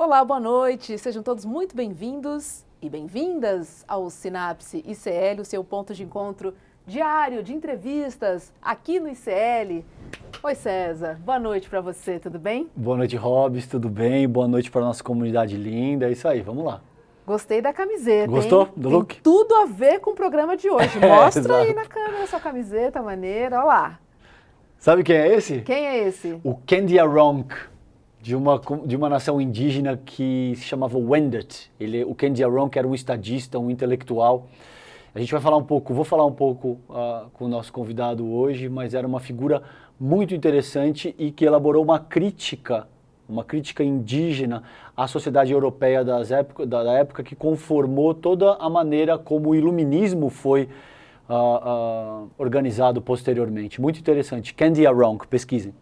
Olá, boa noite. Sejam todos muito bem-vindos e bem-vindas ao Sinapse ICL, o seu ponto de encontro diário de entrevistas aqui no ICL. Oi, César. Boa noite para você, tudo bem? Boa noite, Robs, tudo bem? Boa noite para a nossa comunidade linda. É isso aí, vamos lá. Gostei da camiseta, Gostou hein? do look? Tem tudo a ver com o programa de hoje. Mostra aí na câmera a sua camiseta, maneira. Olha lá. Sabe quem é esse? Quem é esse? O Kandiaronk, de uma nação indígena que se chamava Wendat. O Kandiaronk era um estadista, um intelectual. A gente vai falar um pouco, vou falar um pouco com o nosso convidado hoje, mas era uma figura muito interessante e que elaborou uma crítica indígena à sociedade europeia da época que conformou toda a maneira como o iluminismo foi organizado posteriormente. Muito interessante. Kandiaronk, pesquisem.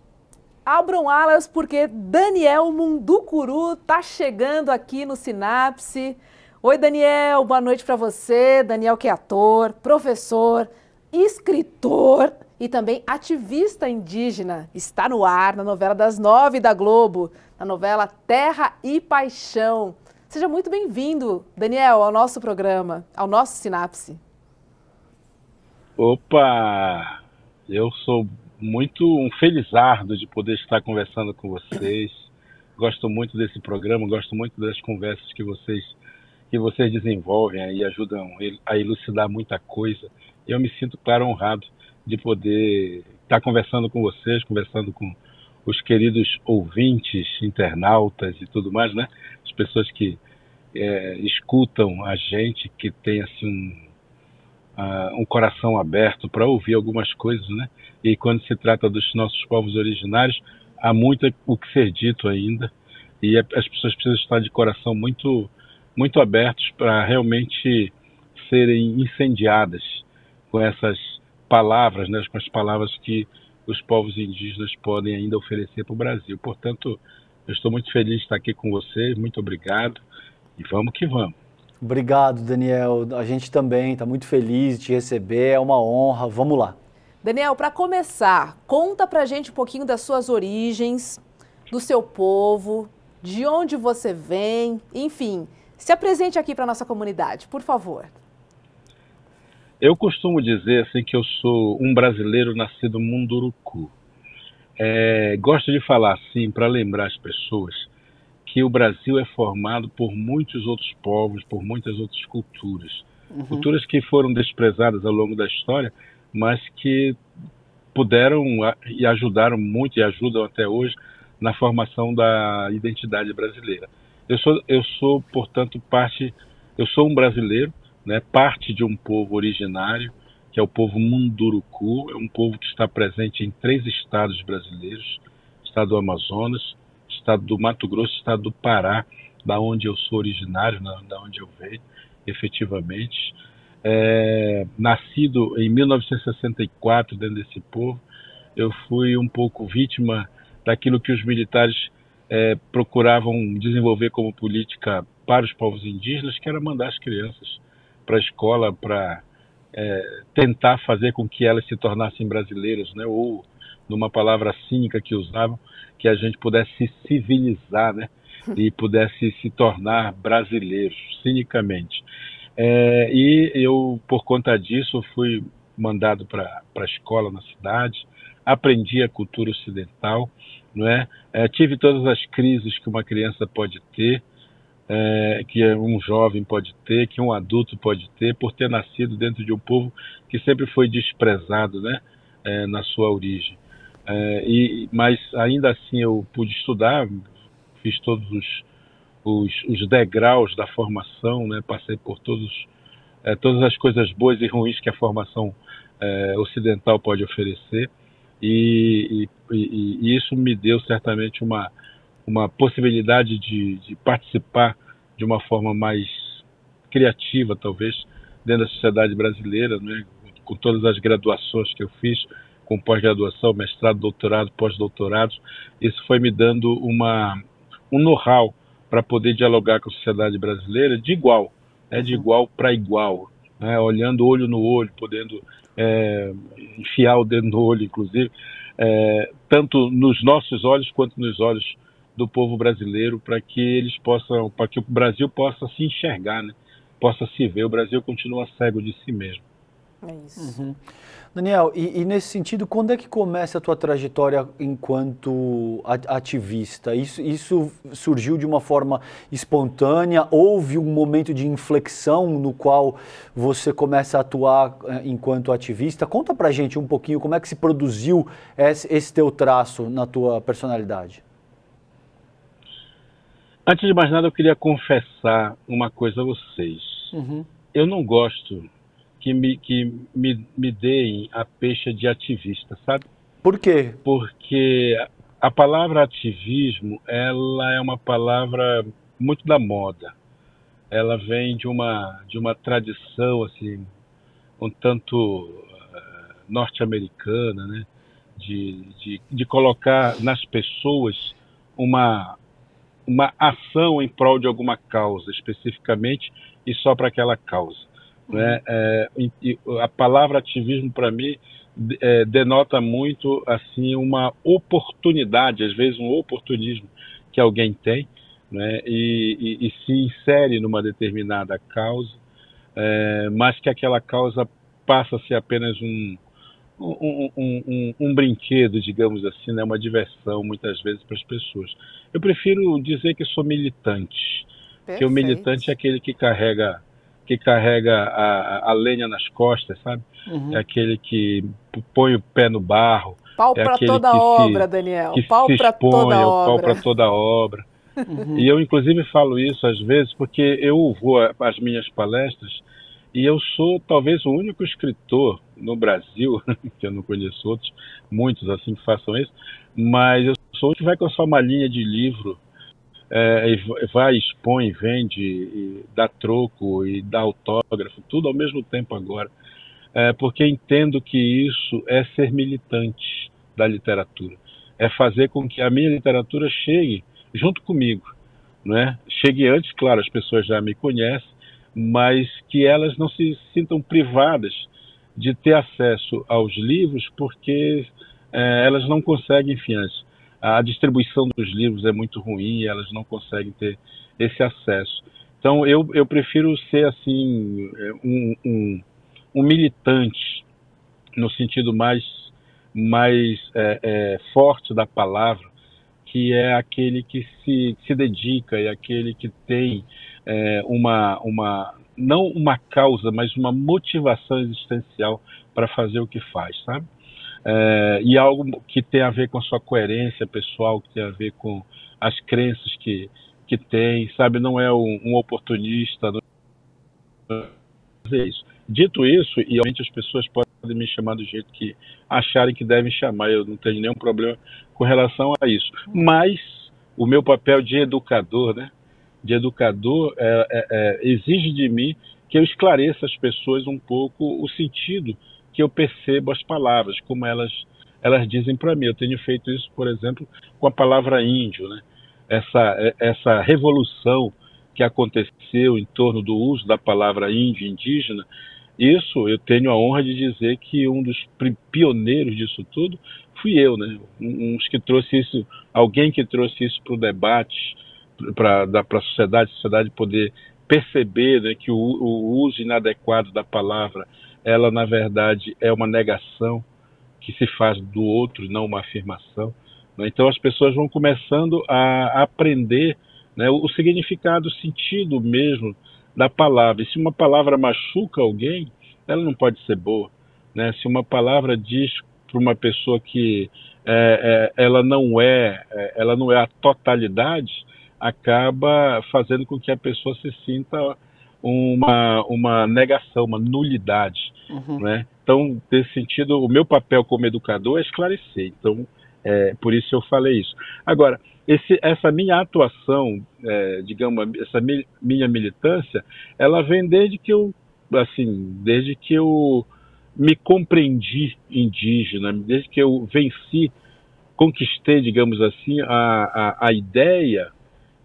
Abram alas porque Daniel Munducuru está chegando aqui no Sinapse. Oi, Daniel, boa noite para você. Daniel que é ator, professor, escritor e também ativista indígena. Está no ar na novela das 9 da Globo, na novela Terra e Paixão. Seja muito bem-vindo, Daniel, ao nosso programa, ao nosso Sinapse. Opa! Eu sou muito um felizardo de poder estar conversando com vocês. Gosto muito desse programa, gosto muito das conversas que vocês desenvolvem e ajudam a elucidar muita coisa. Eu me sinto, claro, honrado de poder estar conversando com vocês, conversando com os queridos ouvintes, internautas e tudo mais, né? As pessoas que escutam a gente, que tem assim um coração aberto para ouvir algumas coisas, né? E quando se trata dos nossos povos originários, há muito o que ser dito ainda, e as pessoas precisam estar de coração muito, muito abertos para realmente serem incendiadas com essas palavras, né? Com as palavras que os povos indígenas podem ainda oferecer para o Brasil. Portanto, eu estou muito feliz de estar aqui com vocês, muito obrigado, e vamos que vamos. Obrigado, Daniel. A gente também está muito feliz de te receber, é uma honra. Vamos lá. Daniel, para começar, conta pra gente um pouquinho das suas origens, do seu povo, de onde você vem, enfim, se apresente aqui para nossa comunidade, por favor. Eu costumo dizer assim que eu sou um brasileiro nascido Munduruku. Gosto de falar assim para lembrar as pessoas que o Brasil é formado por muitos outros povos, por muitas outras culturas. Culturas que foram desprezadas ao longo da história, mas que puderam e ajudaram muito e ajudam até hoje na formação da identidade brasileira. Eu sou, portanto, eu sou um brasileiro, né, parte de um povo originário, que é o povo Munduruku, é um povo que está presente em 3 estados brasileiros: estado do Amazonas, estado do Mato Grosso, estado do Pará, da onde eu sou originário, da onde eu venho, efetivamente. Nascido em 1964 dentro desse povo, eu fui um pouco vítima daquilo que os militares procuravam desenvolver como política para os povos indígenas, que era mandar as crianças para a escola para tentar fazer com que elas se tornassem brasileiras, né? Ou, numa palavra cínica que usavam, que a gente pudesse se civilizar, né? E pudesse se tornar brasileiros, cinicamente. E eu, por conta disso, fui mandado para a escola na cidade, aprendi a cultura ocidental, não é? Tive todas as crises que uma criança pode ter, que um jovem pode ter, que um adulto pode ter, por ter nascido dentro de um povo que sempre foi desprezado, né? Na sua origem. Mas ainda assim eu pude estudar, fiz todos os degraus da formação, né? Passei por todas as coisas boas e ruins que a formação ocidental pode oferecer, e isso me deu certamente uma possibilidade de participar de uma forma mais criativa, talvez, dentro da sociedade brasileira, né? Com todas as graduações que eu fiz, com pós-graduação, mestrado, doutorado, pós-doutorado, isso foi me dando um know-how para poder dialogar com a sociedade brasileira de igual, de igual para igual, né? Olhando olho no olho, podendo enfiar o dedo no olho, inclusive, tanto nos nossos olhos quanto nos olhos do povo brasileiro para que eles possam, para que o Brasil possa se enxergar, né? Possa se ver. O Brasil continua cego de si mesmo. É isso. Daniel, e nesse sentido, quando é que começa a tua trajetória enquanto ativista? Isso surgiu de uma forma espontânea? Houve um momento de inflexão no qual você começa a atuar enquanto ativista? Conta pra gente um pouquinho como é que se produziu esse teu traço na tua personalidade. Antes de mais nada, eu queria confessar uma coisa a vocês. Eu não gosto que me deem a pecha de ativista, sabe? Por quê? Porque a palavra ativismo, ela é uma palavra muito da moda. Ela vem de uma tradição, assim, um tanto norte-americana, né? De colocar nas pessoas uma ação em prol de alguma causa, especificamente, e só para aquela causa. Né? A palavra ativismo, para mim, denota muito assim uma oportunidade, às vezes um oportunismo que alguém tem, né? E se insere numa determinada causa, mas que aquela causa passa a ser apenas um brinquedo, digamos assim, né? Uma diversão, muitas vezes, para as pessoas. Eu prefiro dizer que sou militante, que o militante é aquele que carrega a lenha nas costas, sabe? É aquele que põe o pé no barro. Pau para toda obra, Daniel. Pau para toda obra. Pau para toda obra. E eu, inclusive, falo isso às vezes porque eu vou às minhas palestras e eu sou talvez o único escritor no Brasil, que eu não conheço outros, muitos assim que façam isso, mas eu sou o que vai com a sua malinha de livro, vai, expõe, vende, e dá troco e dá autógrafo, tudo ao mesmo tempo agora. Porque entendo que isso é ser militante da literatura. É fazer com que a minha literatura chegue junto comigo. Né? Chegue antes, claro, as pessoas já me conhecem, mas que elas não se sintam privadas de ter acesso aos livros porque elas não conseguem, enfim, a distribuição dos livros é muito ruim e elas não conseguem ter esse acesso. Então eu prefiro ser assim um militante no sentido mais forte da palavra, que é aquele que se dedica, é aquele que tem não uma causa, mas uma motivação existencial para fazer o que faz, sabe? E algo que tem a ver com a sua coerência pessoal, que tem a ver com as crenças que tem, sabe? Não é um oportunista, não é isso. Dito isso, e realmente as pessoas podem me chamar do jeito que acharem que devem chamar, eu não tenho nenhum problema com relação a isso. Mas o meu papel de educador, né? De educador exige de mim que eu esclareça as pessoas um pouco o sentido que eu percebo as palavras, como elas dizem para mim. Eu tenho feito isso, por exemplo, com a palavra índio, né? Essa revolução que aconteceu em torno do uso da palavra índio, indígena, isso eu tenho a honra de dizer que um dos pioneiros disso tudo fui eu, né? Que trouxe isso, alguém que trouxe isso para o debate, para a sociedade poder perceber, né, que o uso inadequado da palavra, ela na verdade é uma negação que se faz do outro, não uma afirmação. Né? Então as pessoas vão começando a aprender, né, o significado, o sentido mesmo da palavra. E se uma palavra machuca alguém, ela não pode ser boa. Né? Se uma palavra diz para uma pessoa que ela não é a totalidade, acaba fazendo com que a pessoa se sinta uma negação, uma nulidade. Né? Então, nesse sentido, o meu papel como educador é esclarecer. Então, por isso eu falei isso. Agora, essa minha atuação, digamos, essa minha militância, ela vem desde que eu me compreendi indígena, desde que eu conquistei, digamos assim, a ideia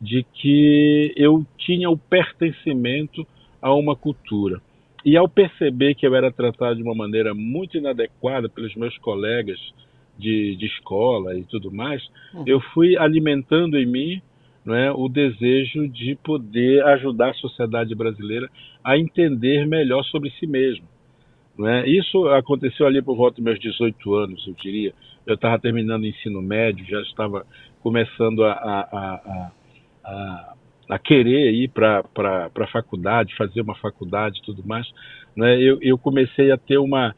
de que eu tinha o pertencimento a uma cultura. E ao perceber que eu era tratado de uma maneira muito inadequada pelos meus colegas de escola e tudo mais, eu fui alimentando em mim, não é, o desejo de poder ajudar a sociedade brasileira a entender melhor sobre si mesmo. Não é? Isso aconteceu ali por volta dos meus 18 anos, eu diria. Eu estava terminando o ensino médio, já estava começando a querer ir para a faculdade, fazer uma faculdade e tudo mais. Não é? Eu comecei a ter uma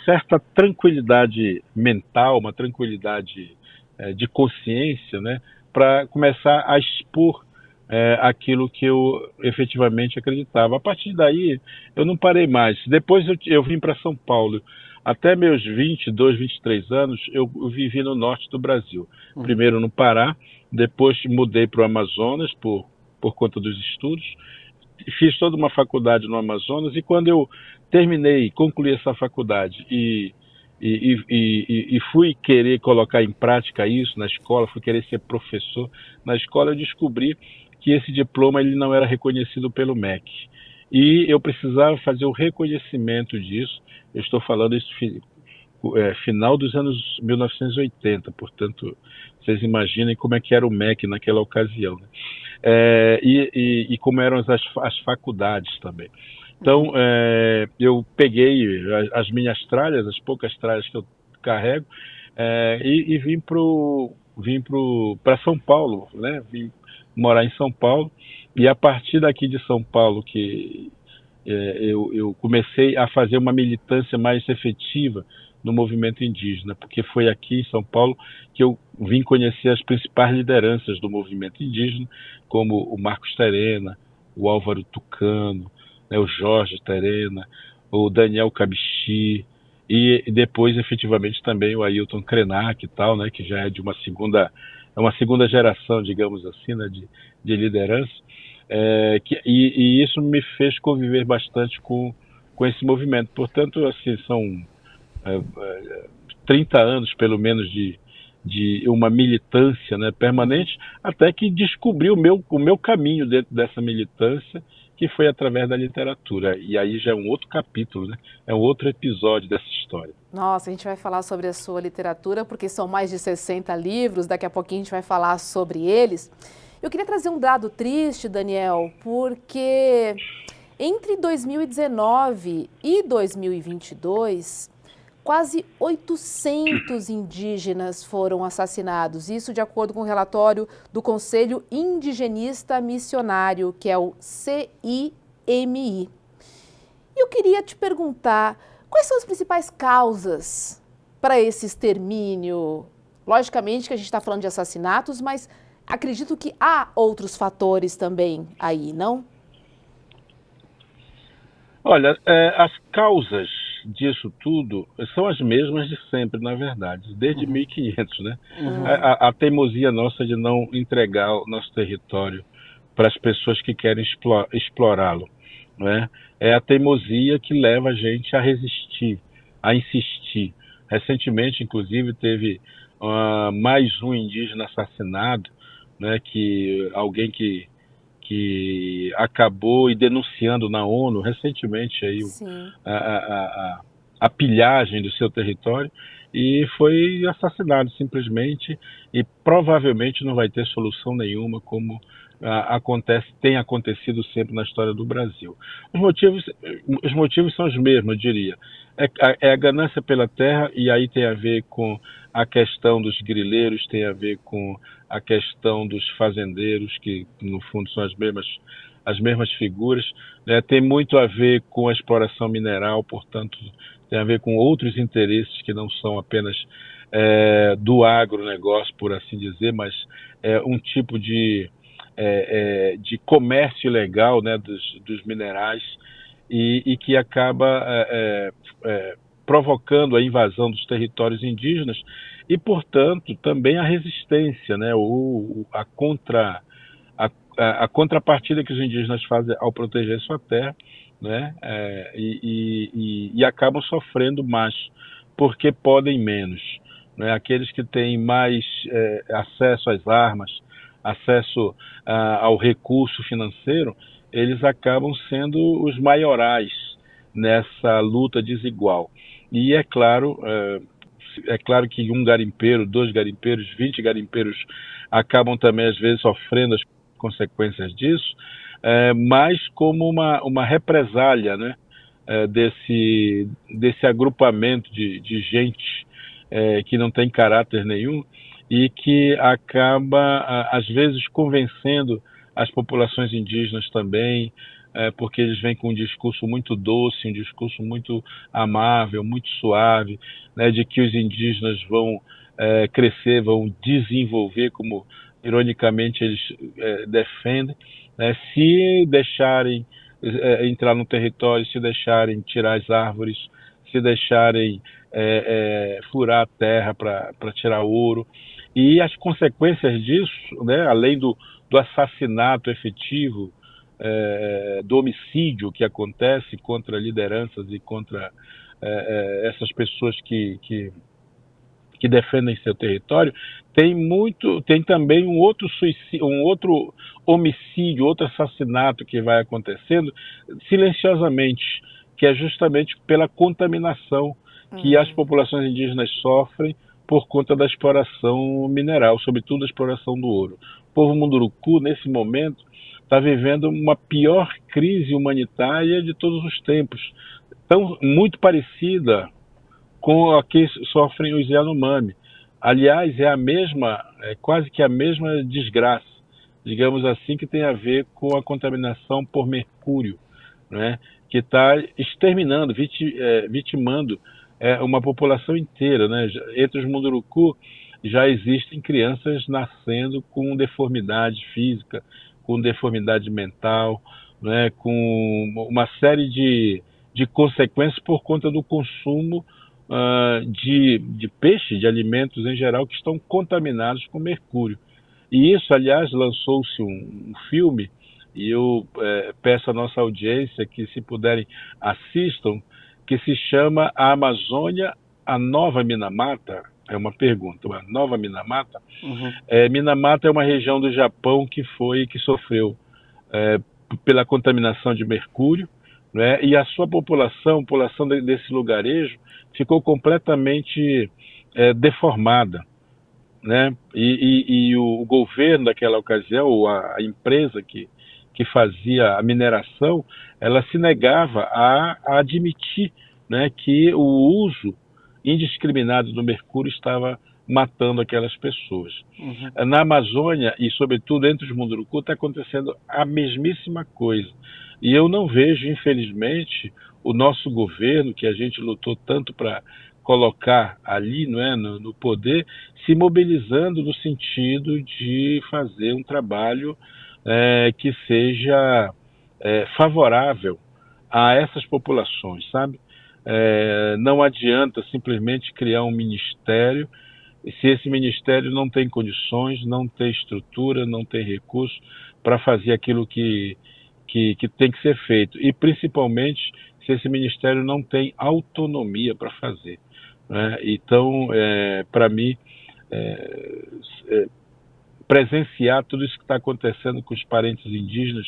certa tranquilidade mental, uma tranquilidade de consciência, né, para começar a expor aquilo que eu efetivamente acreditava. A partir daí, eu não parei mais. Depois eu vim para São Paulo. Até meus 22, 23 anos, eu vivi no norte do Brasil. Primeiro no Pará, depois mudei para o Amazonas por conta dos estudos. Fiz toda uma faculdade no Amazonas e quando eu concluí essa faculdade e fui querer colocar em prática isso na escola, fui querer ser professor na escola, eu descobri que esse diploma ele não era reconhecido pelo MEC. E eu precisava fazer o reconhecimento disso. Eu estou falando isso final dos anos 1980, portanto, vocês imaginem como é que era o MEC naquela ocasião, né? E como eram as faculdades também. Então, eu peguei as minhas tralhas, as poucas tralhas que eu carrego, e vim para São Paulo, né? Vim morar em São Paulo, e a partir daqui de São Paulo que eu comecei a fazer uma militância mais efetiva no movimento indígena, porque foi aqui em São Paulo que eu vim conhecer as principais lideranças do movimento indígena, como o Marcos Terena, o Álvaro Tucano, né, o Jorge Terena, o Daniel Cabixi, e depois, efetivamente, também o Ailton Krenak e tal, né, que já é de uma segunda geração, digamos assim, né, de liderança, e isso me fez conviver bastante com esse movimento. Portanto, assim, são 30 anos, pelo menos, de uma militância, né, permanente, até que descobri o meu caminho dentro dessa militância, que foi através da literatura. E aí já é um outro capítulo, né? É um outro episódio dessa história. Nossa, a gente vai falar sobre a sua literatura, porque são mais de 60 livros, daqui a pouquinho a gente vai falar sobre eles. Eu queria trazer um dado triste, Daniel, porque entre 2019 e 2022, quase 800 indígenas foram assassinados, isso de acordo com o relatório do Conselho Indigenista Missionário, que é o CIMI. E eu queria te perguntar, quais são as principais causas para esse extermínio? Logicamente que a gente está falando de assassinatos, mas acredito que há outros fatores também aí, não? Olha, as causas disso tudo são as mesmas de sempre, na verdade, desde 1500, né? A teimosia nossa de não entregar o nosso território para as pessoas que querem explorá-lo, não é? É a teimosia que leva a gente a resistir, a insistir. Recentemente, inclusive, teve mais um indígena assassinado, né? Que alguém que acabou denunciando na ONU recentemente aí a pilhagem do seu território e foi assassinado simplesmente e provavelmente não vai ter solução nenhuma como tem acontecido sempre na história do Brasil. Os motivos são os mesmos, eu diria. É a ganância pela terra e aí tem a ver com a questão dos grileiros, tem a ver com a questão dos fazendeiros, que no fundo são as mesmas figuras, né? Tem muito a ver com a exploração mineral, portanto tem a ver com outros interesses que não são apenas do agronegócio, por assim dizer, mas um tipo de comércio ilegal, né, dos minerais e que acaba provocando a invasão dos territórios indígenas e, portanto, também a resistência, né, a contrapartida que os indígenas fazem ao proteger sua terra, né, e acabam sofrendo mais porque podem menos, né? Aqueles que têm mais acesso às armas, acesso ao recurso financeiro, eles acabam sendo os maiorais nessa luta desigual. E, é claro, É claro que um garimpeiro, 2 garimpeiros, 20 garimpeiros acabam também, às vezes, sofrendo as consequências disso, mas como uma represália, né, desse agrupamento de gente que não tem caráter nenhum e que acaba, às vezes, convencendo as populações indígenas também, porque eles vêm com um discurso muito doce, um discurso muito amável, muito suave, né, de que os indígenas vão crescer, vão desenvolver, como ironicamente eles defendem, né, se deixarem entrar no território, se deixarem tirar as árvores, se deixarem furar a terra para tirar ouro. E as consequências disso, né, além do assassinato efetivo, do homicídio que acontece contra lideranças e contra essas pessoas que defendem seu território, tem também um outro suicídio, um outro homicídio, outro assassinato que vai acontecendo silenciosamente, que é justamente pela contaminação que as populações indígenas sofrem por conta da exploração mineral, sobretudo a exploração do ouro. O povo Munduruku, nesse momento, está vivendo uma pior crise humanitária de todos os tempos, muito parecida com a que sofrem os Yanomami. Aliás, quase que a mesma desgraça, digamos assim, que tem a ver com a contaminação por mercúrio, né, que está exterminando, vitimando uma população inteira, né? Entre os Munduruku já existem crianças nascendo com deformidade física, com deformidade mental, né, com uma série de consequências por conta do consumo de peixe, de alimentos em geral, que estão contaminados com mercúrio. E isso, aliás, lançou-se um filme, e eu peço à nossa audiência que, se puderem, assistam, que se chama A Amazônia, a Nova Minamata. É uma pergunta, a Nova Minamata. Uhum. Minamata é uma região do Japão que sofreu pela contaminação de mercúrio, né, e a sua população, a população desse lugarejo, ficou completamente deformada, né? E o governo daquela ocasião, ou a empresa que fazia a mineração, ela se negava a admitir, né, que o uso indiscriminado do mercúrio estava matando aquelas pessoas. Uhum. Na Amazônia, e sobretudo entre os Munduruku, está acontecendo a mesmíssima coisa. E eu não vejo, infelizmente, o nosso governo, que a gente lutou tanto para colocar ali, não é, no poder, se mobilizando no sentido de fazer um trabalho que seja favorável a essas populações, sabe? Não adianta simplesmente criar um ministério se esse ministério não tem condições, não tem estrutura, não tem recursos para fazer aquilo que tem que ser feito, e principalmente se esse ministério não tem autonomia para fazer, né? Então, para mim, presenciar tudo isso que está acontecendo com os parentes indígenas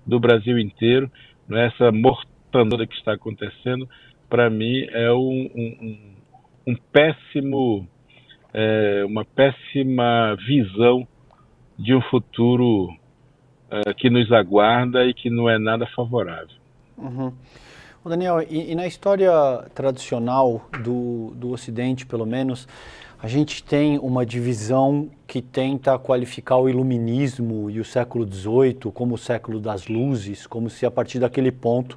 do Brasil inteiro, né? Essa mortandade que está acontecendo, para mim é uma péssima visão de um futuro que nos aguarda e que não é nada favorável. Uhum. Daniel, e na história tradicional do Ocidente, pelo menos, a gente tem uma divisão que tenta qualificar o Iluminismo e o século XVIII como o século das luzes, como se a partir daquele ponto,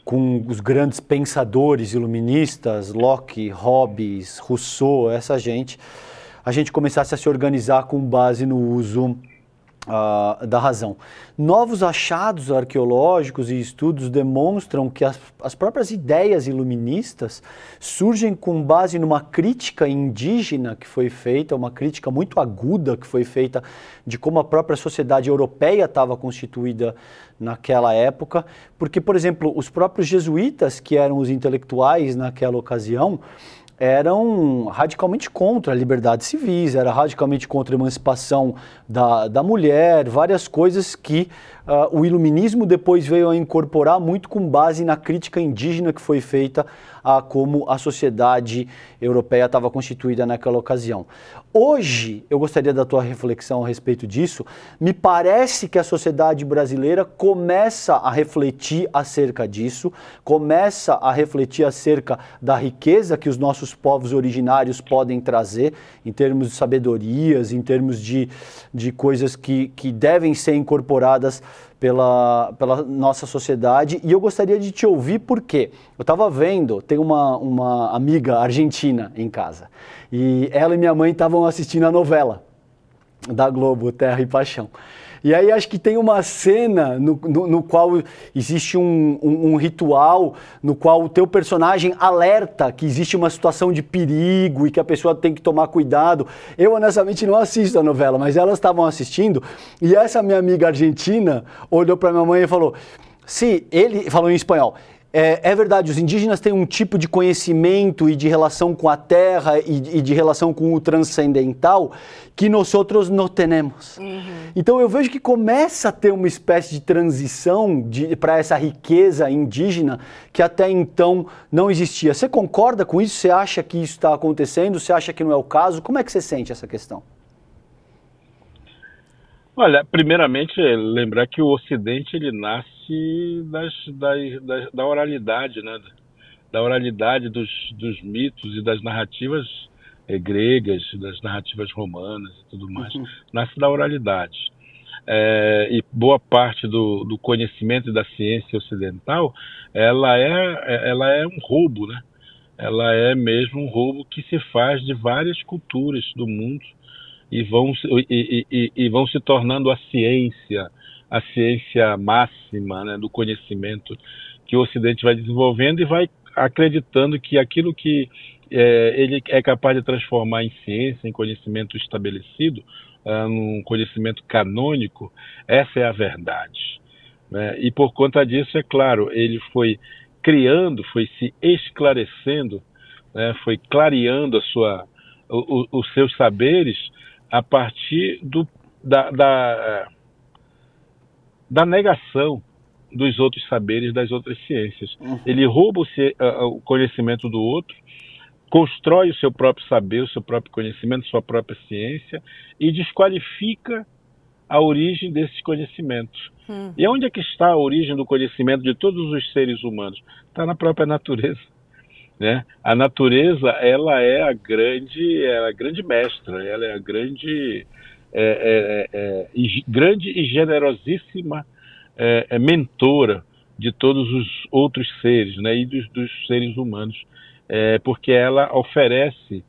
com os grandes pensadores iluministas, Locke, Hobbes, Rousseau, a gente começasse a se organizar com base no uso da razão. Novos achados arqueológicos e estudos demonstram que as próprias ideias iluministas surgem com base numa crítica indígena que foi feita, uma crítica muito aguda que foi feita de como a própria sociedade europeia estava constituída naquela época, porque, por exemplo, os próprios jesuítas, que eram os intelectuais naquela ocasião, eram radicalmente contra a liberdade civis, era radicalmente contra a emancipação da mulher, várias coisas que o iluminismo depois veio a incorporar muito com base na crítica indígena que foi feita a como a sociedade europeia estava constituída naquela ocasião. Hoje, eu gostaria da tua reflexão a respeito disso. Me parece que a sociedade brasileira começa a refletir acerca disso, começa a refletir acerca da riqueza que os nossos povos originários podem trazer, em termos de sabedorias, em termos de coisas que devem ser incorporadas pela nossa sociedade. E eu gostaria de te ouvir porque eu estava vendo, tem uma amiga argentina em casa, e ela e minha mãe estavam assistindo a novela da Globo, Terra e Paixão. E aí acho que tem uma cena no qual existe um ritual, no qual o teu personagem alerta que existe uma situação de perigo e que a pessoa tem que tomar cuidado. Eu honestamente não assisto a novela, mas elas estavam assistindo e essa minha amiga argentina olhou para minha mãe e falou, sim, ele falou em espanhol, é verdade, os indígenas têm um tipo de conhecimento e de relação com a terra e de relação com o transcendental que nós outros não temos. Então eu vejo que começa a ter uma espécie de transição para essa riqueza indígena que até então não existia. Você concorda com isso? Você acha que isso está acontecendo? Você acha que não é o caso? Como é que você sente essa questão? Olha, primeiramente, lembrar que o Ocidente ele nasce da oralidade, né? Da oralidade dos mitos e das narrativas gregas, das narrativas romanas e tudo mais. Nasce da oralidade. E boa parte do conhecimento e da ciência ocidental, ela é um roubo, né? Ela é mesmo um roubo que se faz de várias culturas do mundo, e vão se tornando a ciência máxima, né, do conhecimento que o Ocidente vai desenvolvendo e vai acreditando que aquilo que ele é capaz de transformar em ciência, em conhecimento estabelecido, num conhecimento canônico, essa é a verdade, né? E por conta disso, é claro, ele foi criando, foi se esclarecendo, né, foi clareando os seus saberes a partir da negação dos outros saberes, das outras ciências. Ele rouba o conhecimento do outro, constrói o seu próprio saber, o seu próprio conhecimento, sua própria ciência, e desqualifica a origem desses conhecimentos. E onde é que está a origem do conhecimento de todos os seres humanos? Está na própria natureza. Né? A natureza, ela é a grande mestra, ela é a grande e generosíssima mentora de todos os outros seres, né? E dos seres humanos, porque ela oferece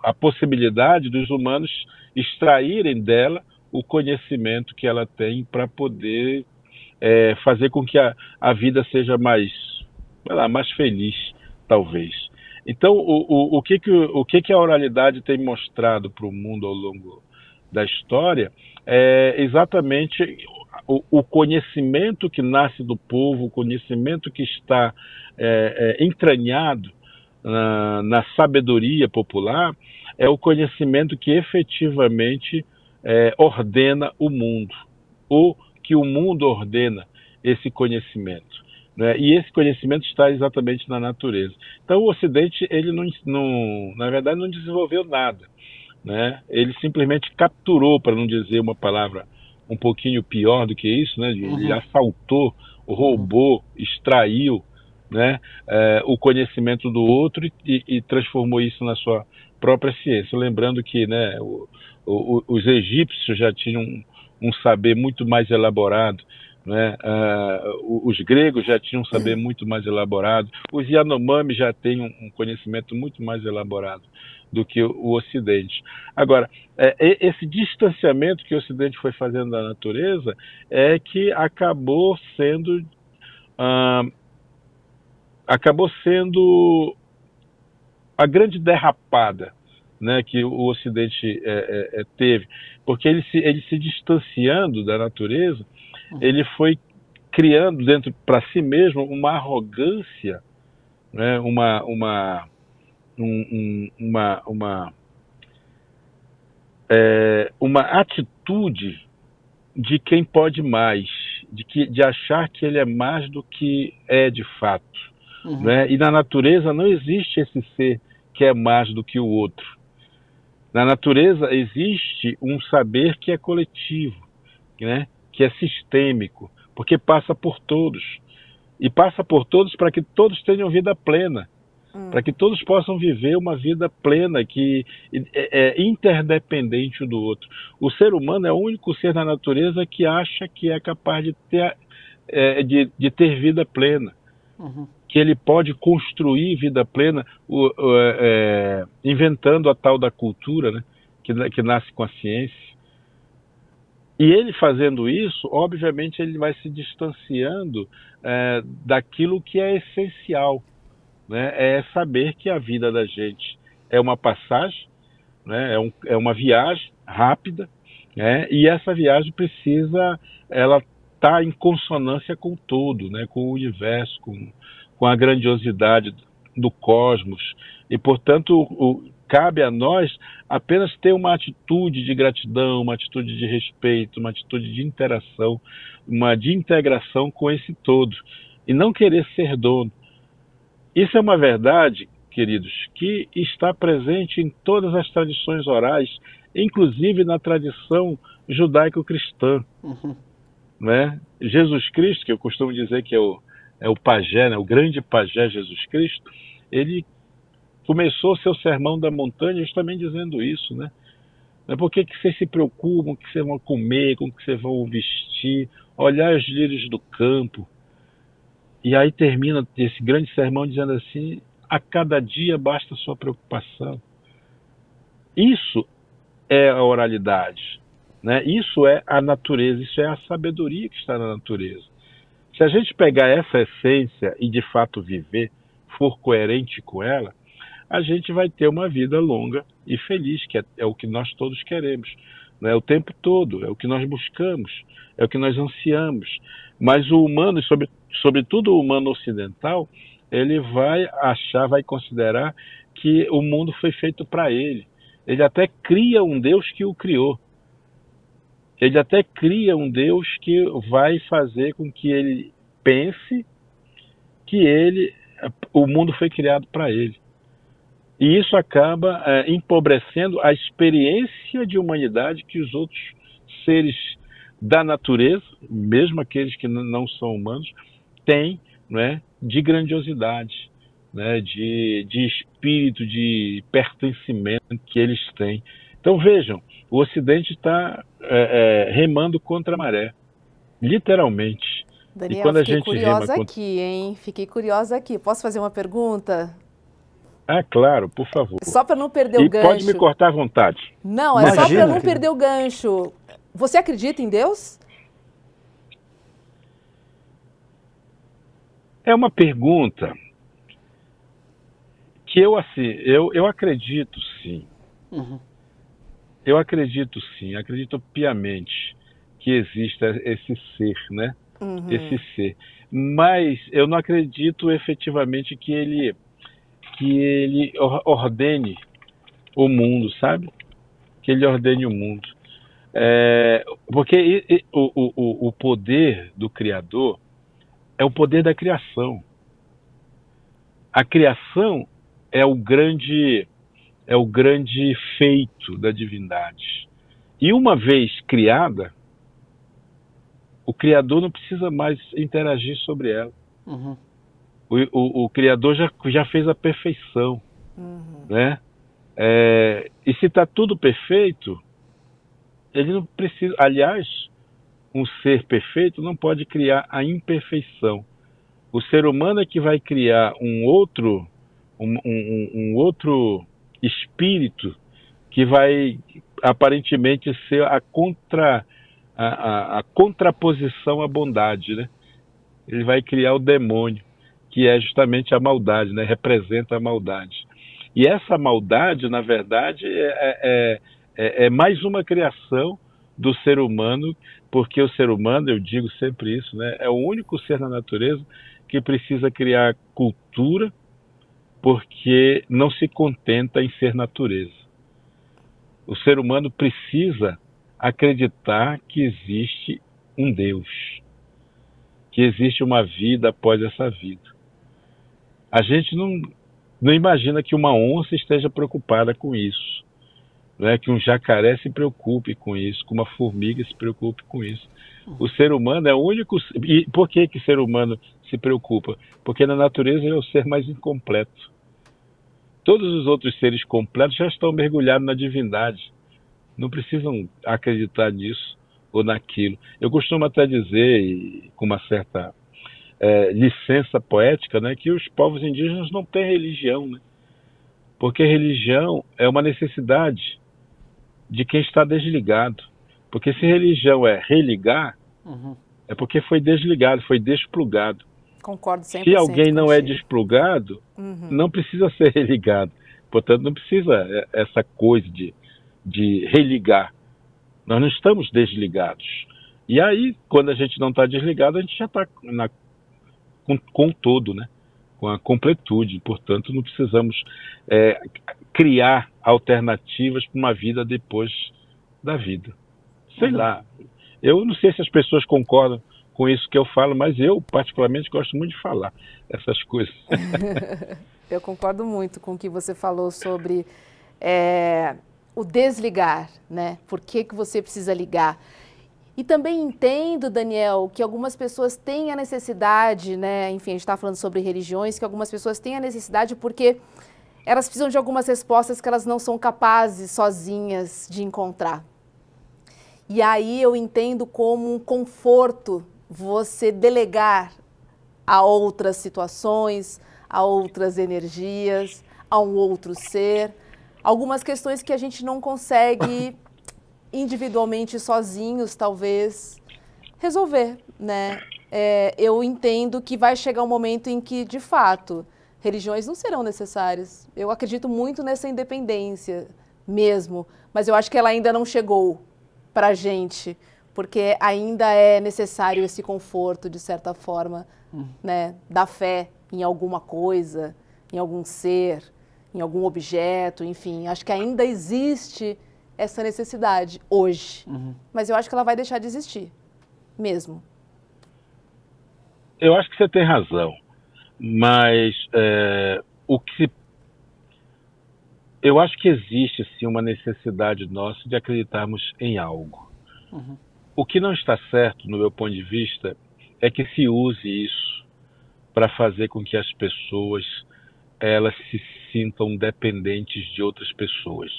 a possibilidade dos humanos extraírem dela o conhecimento que ela tem para poder fazer com que a vida seja mais feliz, talvez. Então, o que a oralidade tem mostrado para o mundo ao longo da história é exatamente o conhecimento que nasce do povo, o conhecimento que está entranhado na sabedoria popular, é o conhecimento que efetivamente ordena o mundo, ou que o mundo ordena esse conhecimento. Né? E esse conhecimento está exatamente na natureza. Então o Ocidente, ele na verdade, não desenvolveu nada, né? Ele simplesmente capturou, para não dizer uma palavra um pouquinho pior do que isso, né? Ele assaltou, roubou, extraiu, né? O conhecimento do outro e transformou isso na sua própria ciência. Lembrando que, né, os egípcios já tinham um saber muito mais elaborado, né? Os gregos já tinham um saber muito mais elaborado, os Yanomami já têm um conhecimento muito mais elaborado do que o Ocidente. Agora, esse distanciamento que o Ocidente foi fazendo da natureza é que acabou sendo a grande derrapada, né, que o Ocidente teve, porque ele se distanciando da natureza, ele foi criando dentro para si mesmo uma arrogância, né, uma atitude de quem pode mais, de achar que ele é mais do que é de fato. Né? E na natureza não existe esse ser que é mais do que o outro. Na natureza existe um saber que é coletivo, né? Que é sistêmico, porque passa por todos. E passa por todos para que todos tenham vida plena, para que todos possam viver uma vida plena, que é interdependente um do outro. O ser humano é o único ser na natureza que acha que é capaz de ter vida plena, que ele pode construir vida plena, inventando a tal da cultura, né, que nasce com a ciência. E ele fazendo isso, obviamente, ele vai se distanciando daquilo que é essencial, né? É saber que a vida da gente é uma passagem, né? É uma viagem rápida, né? E essa viagem ela está em consonância com o todo, né? Com o universo, com a grandiosidade do cosmos. E, portanto, cabe a nós apenas ter uma atitude de gratidão, uma atitude de respeito, uma atitude de interação, de integração com esse todo, e não querer ser dono. Isso é uma verdade, queridos, que está presente em todas as tradições orais, inclusive na tradição judaico-cristã. Né? Jesus Cristo, que eu costumo dizer que é o pajé, né? O grande pajé Jesus Cristo, ele começou seu sermão da montanha justamente dizendo isso, né? Por que vocês se preocupam com o que vocês vão comer, com o que vocês vão vestir, olhar os lírios do campo. E aí termina esse grande sermão dizendo assim: a cada dia basta a sua preocupação. Isso é a oralidade, né? Isso é a natureza, isso é a sabedoria que está na natureza. Se a gente pegar essa essência e de fato viver, for coerente com ela, a gente vai ter uma vida longa e feliz, que é o que nós todos queremos, né? O tempo todo, é o que nós buscamos, é o que nós ansiamos. Mas o humano, sobretudo o humano ocidental, ele vai considerar que o mundo foi feito para ele. Ele até cria um Deus que o criou. Ele até cria um Deus que vai fazer com que ele pense que o mundo foi criado para ele. E isso acaba empobrecendo a experiência de humanidade que os outros seres da natureza, mesmo aqueles que não são humanos, têm, né, de grandiosidade, né, de espírito, de pertencimento que eles têm. Então vejam, o Ocidente está remando contra a maré, literalmente. Daniel, e quando fiquei curiosa aqui, hein? Fiquei curiosa aqui. Posso fazer uma pergunta? Ah, claro, por favor. Só para não perder o gancho. Pode me cortar à vontade. Não, é só para não perder o gancho. Você acredita em Deus? É uma pergunta que eu acredito sim. Eu acredito sim, acredito piamente que exista esse ser, né? Esse ser. Mas eu não acredito efetivamente que ele ordene o mundo, sabe? Que ele ordene o mundo. Porque o poder do Criador é o poder da criação. A criação é o grande feito da divindade. E uma vez criada, o Criador não precisa mais interagir sobre ela. O Criador já fez a perfeição. Né? E se está tudo perfeito, ele não precisa... Aliás, um ser perfeito não pode criar a imperfeição. O ser humano é que vai criar um outro espírito que vai aparentemente ser a contraposição à bondade, né? Ele vai criar o demônio, que é justamente a maldade, né? Representa a maldade. E essa maldade, na verdade, é mais uma criação do ser humano, porque o ser humano, eu digo sempre isso, né? É o único ser na natureza que precisa criar cultura, porque não se contenta em ser natureza. O ser humano precisa acreditar que existe um Deus, que existe uma vida após essa vida. A gente não imagina que uma onça esteja preocupada com isso, né? Que um jacaré se preocupe com isso, que uma formiga se preocupe com isso. O ser humano é o único... E por que o ser humano se preocupa? Porque na natureza ele é o ser mais incompleto. Todos os outros seres completos já estão mergulhados na divindade. Não precisam acreditar nisso ou naquilo. Eu costumo até dizer, com uma certa licença poética, né, que os povos indígenas não têm religião, né? Porque religião é uma necessidade de quem está desligado. Porque se religião é religar, é porque foi desligado, foi desplugado. Concordo 100% Se alguém não é contigo. desplugado, não precisa ser religado. Portanto, não precisa essa coisa de religar. Nós não estamos desligados. E aí, quando a gente não está desligado, a gente já está com o todo, né? Com a completude. Portanto, não precisamos criar alternativas para uma vida depois da vida. Sei lá. Eu não sei se as pessoas concordam com isso que eu falo, mas eu, particularmente, gosto muito de falar essas coisas. Eu concordo muito com o que você falou sobre o desligar, né? Por que você precisa ligar? E também entendo, Daniel, que algumas pessoas têm a necessidade, né? Enfim, a gente está falando sobre religiões, que algumas pessoas têm a necessidade porque elas precisam de algumas respostas que elas não são capazes sozinhas de encontrar. E aí eu entendo como um conforto você delegar a outras situações, a outras energias, a um outro ser, algumas questões que a gente não consegue individualmente, sozinhos, talvez, resolver, né? Eu entendo que vai chegar um momento em que, de fato, religiões não serão necessárias. Eu acredito muito nessa independência mesmo, mas eu acho que ela ainda não chegou para a gente, porque ainda é necessário esse conforto, de certa forma, né, da fé em alguma coisa, em algum ser, em algum objeto, enfim. Acho que ainda existe essa necessidade hoje, mas eu acho que ela vai deixar de existir, mesmo. Eu acho que você tem razão, mas eu acho que existe sim uma necessidade nossa de acreditarmos em algo. O que não está certo, no meu ponto de vista, é que se use isso para fazer com que as pessoas elas se sintam dependentes de outras pessoas.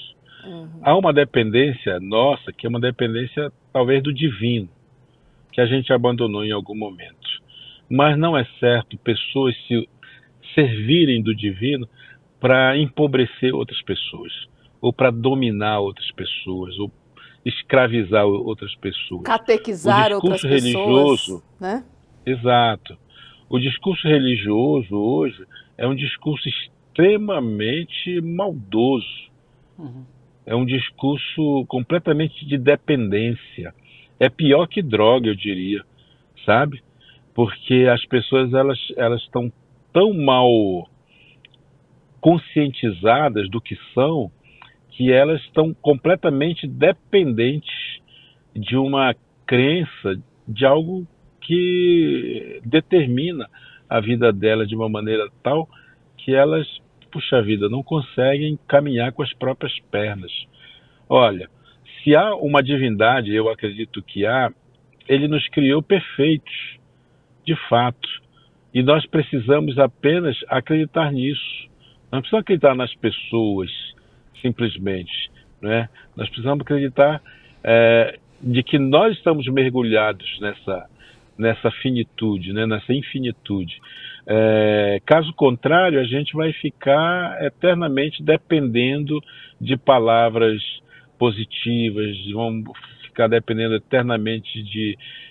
Há uma dependência nossa, que é uma dependência talvez do divino, que a gente abandonou em algum momento. Mas não é certo pessoas se servirem do divino para empobrecer outras pessoas, ou para dominar outras pessoas, ou escravizar outras pessoas. Catequizar outras pessoas, né? Exato. O discurso religioso hoje é um discurso extremamente maldoso. É um discurso completamente de dependência. É pior que droga, eu diria, sabe? Porque as pessoas elas estão tão mal conscientizadas do que são, que elas estão completamente dependentes de uma crença, de algo que determina a vida dela de uma maneira tal que elas, puxa vida, não conseguem caminhar com as próprias pernas. Olha, se há uma divindade, eu acredito que há, ele nos criou perfeitos, de fato, e nós precisamos apenas acreditar nisso. Não precisamos acreditar nas pessoas, simplesmente, né? Nós precisamos acreditar de que nós estamos mergulhados nessa finitude, né? Nessa infinitude. Caso contrário, a gente vai ficar eternamente dependendo de palavras positivas, vamos ficar dependendo eternamente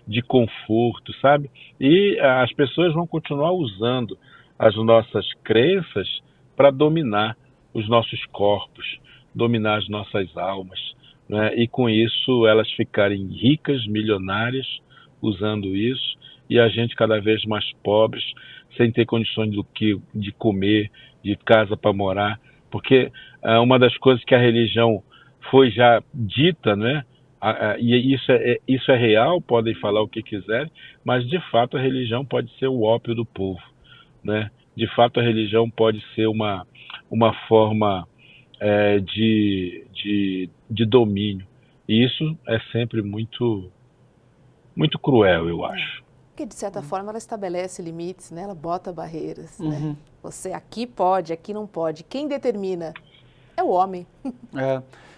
de conforto, sabe? E as pessoas vão continuar usando as nossas crenças para dominar os nossos corpos, dominar as nossas almas, né? E com isso elas ficarem ricas, milionárias, usando isso, e a gente cada vez mais pobres, sem ter condições de comer, de casa para morar, porque uma das coisas que a religião foi já dita, né, E isso é real, podem falar o que quiserem, mas de fato a religião pode ser o ópio do povo, né? De fato a religião pode ser uma forma de domínio. E isso é sempre muito, muito cruel, eu acho. Porque, de certa forma, ela estabelece limites, né? Ela bota barreiras, né? Você aqui pode, aqui não pode. Quem determina é o homem.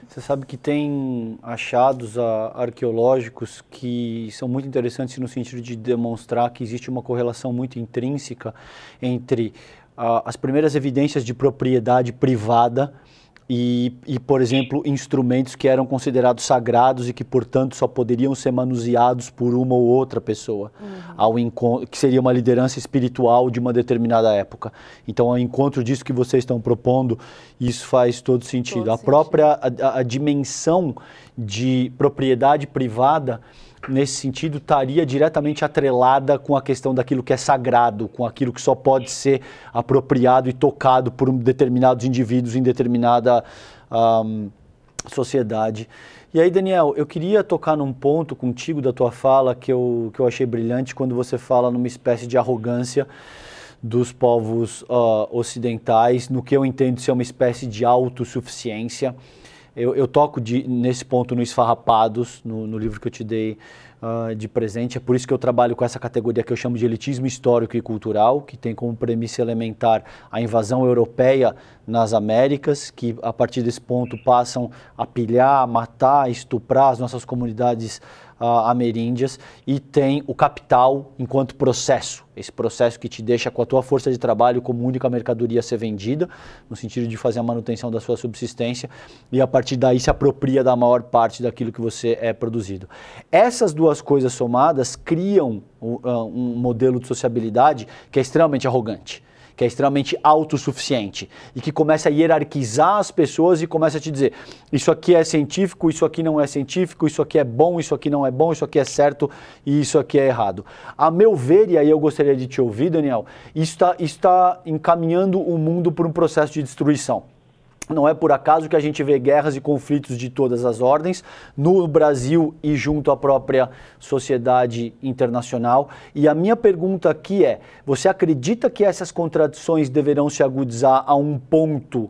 Você sabe que tem achados arqueológicos que são muito interessantes no sentido de demonstrar que existe uma correlação muito intrínseca entre as primeiras evidências de propriedade privada e, por exemplo, instrumentos que eram considerados sagrados e que, portanto, só poderiam ser manuseados por uma ou outra pessoa, que seria uma liderança espiritual de uma determinada época. Então, ao encontro disso que vocês estão propondo, isso faz todo sentido. A própria dimensão de propriedade privada, nesse sentido, estaria diretamente atrelada com a questão daquilo que é sagrado, com aquilo que só pode ser apropriado e tocado por determinados indivíduos em determinada sociedade. E aí, Daniel, eu queria tocar num ponto contigo da tua fala que eu achei brilhante, quando você fala numa espécie de arrogância dos povos ocidentais, no que eu entendo ser uma espécie de autossuficiência. Eu toco nesse ponto no Esfarrapados, no livro que eu te dei de presente. É por isso que eu trabalho com essa categoria que eu chamo de elitismo histórico e cultural, que tem como premissa elementar a invasão europeia nas Américas, que a partir desse ponto passam a pilhar, matar, estuprar as nossas comunidades ameríndias, e tem o capital enquanto processo, esse processo que te deixa com a tua força de trabalho como única mercadoria a ser vendida, no sentido de fazer a manutenção da sua subsistência, e a partir daí se apropria da maior parte daquilo que você é produzido. Essas duas coisas somadas criam um modelo de sociabilidade que é extremamente arrogante, que é extremamente autossuficiente e que começa a hierarquizar as pessoas e começa a te dizer: isso aqui é científico, isso aqui não é científico, isso aqui é bom, isso aqui não é bom, isso aqui é certo e isso aqui é errado. A meu ver, e aí eu gostaria de te ouvir, Daniel, isso está encaminhando o mundo por um processo de destruição. Não é por acaso que a gente vê guerras e conflitos de todas as ordens no Brasil e junto à própria sociedade internacional. E a minha pergunta aqui é: você acredita que essas contradições deverão se agudizar a um ponto,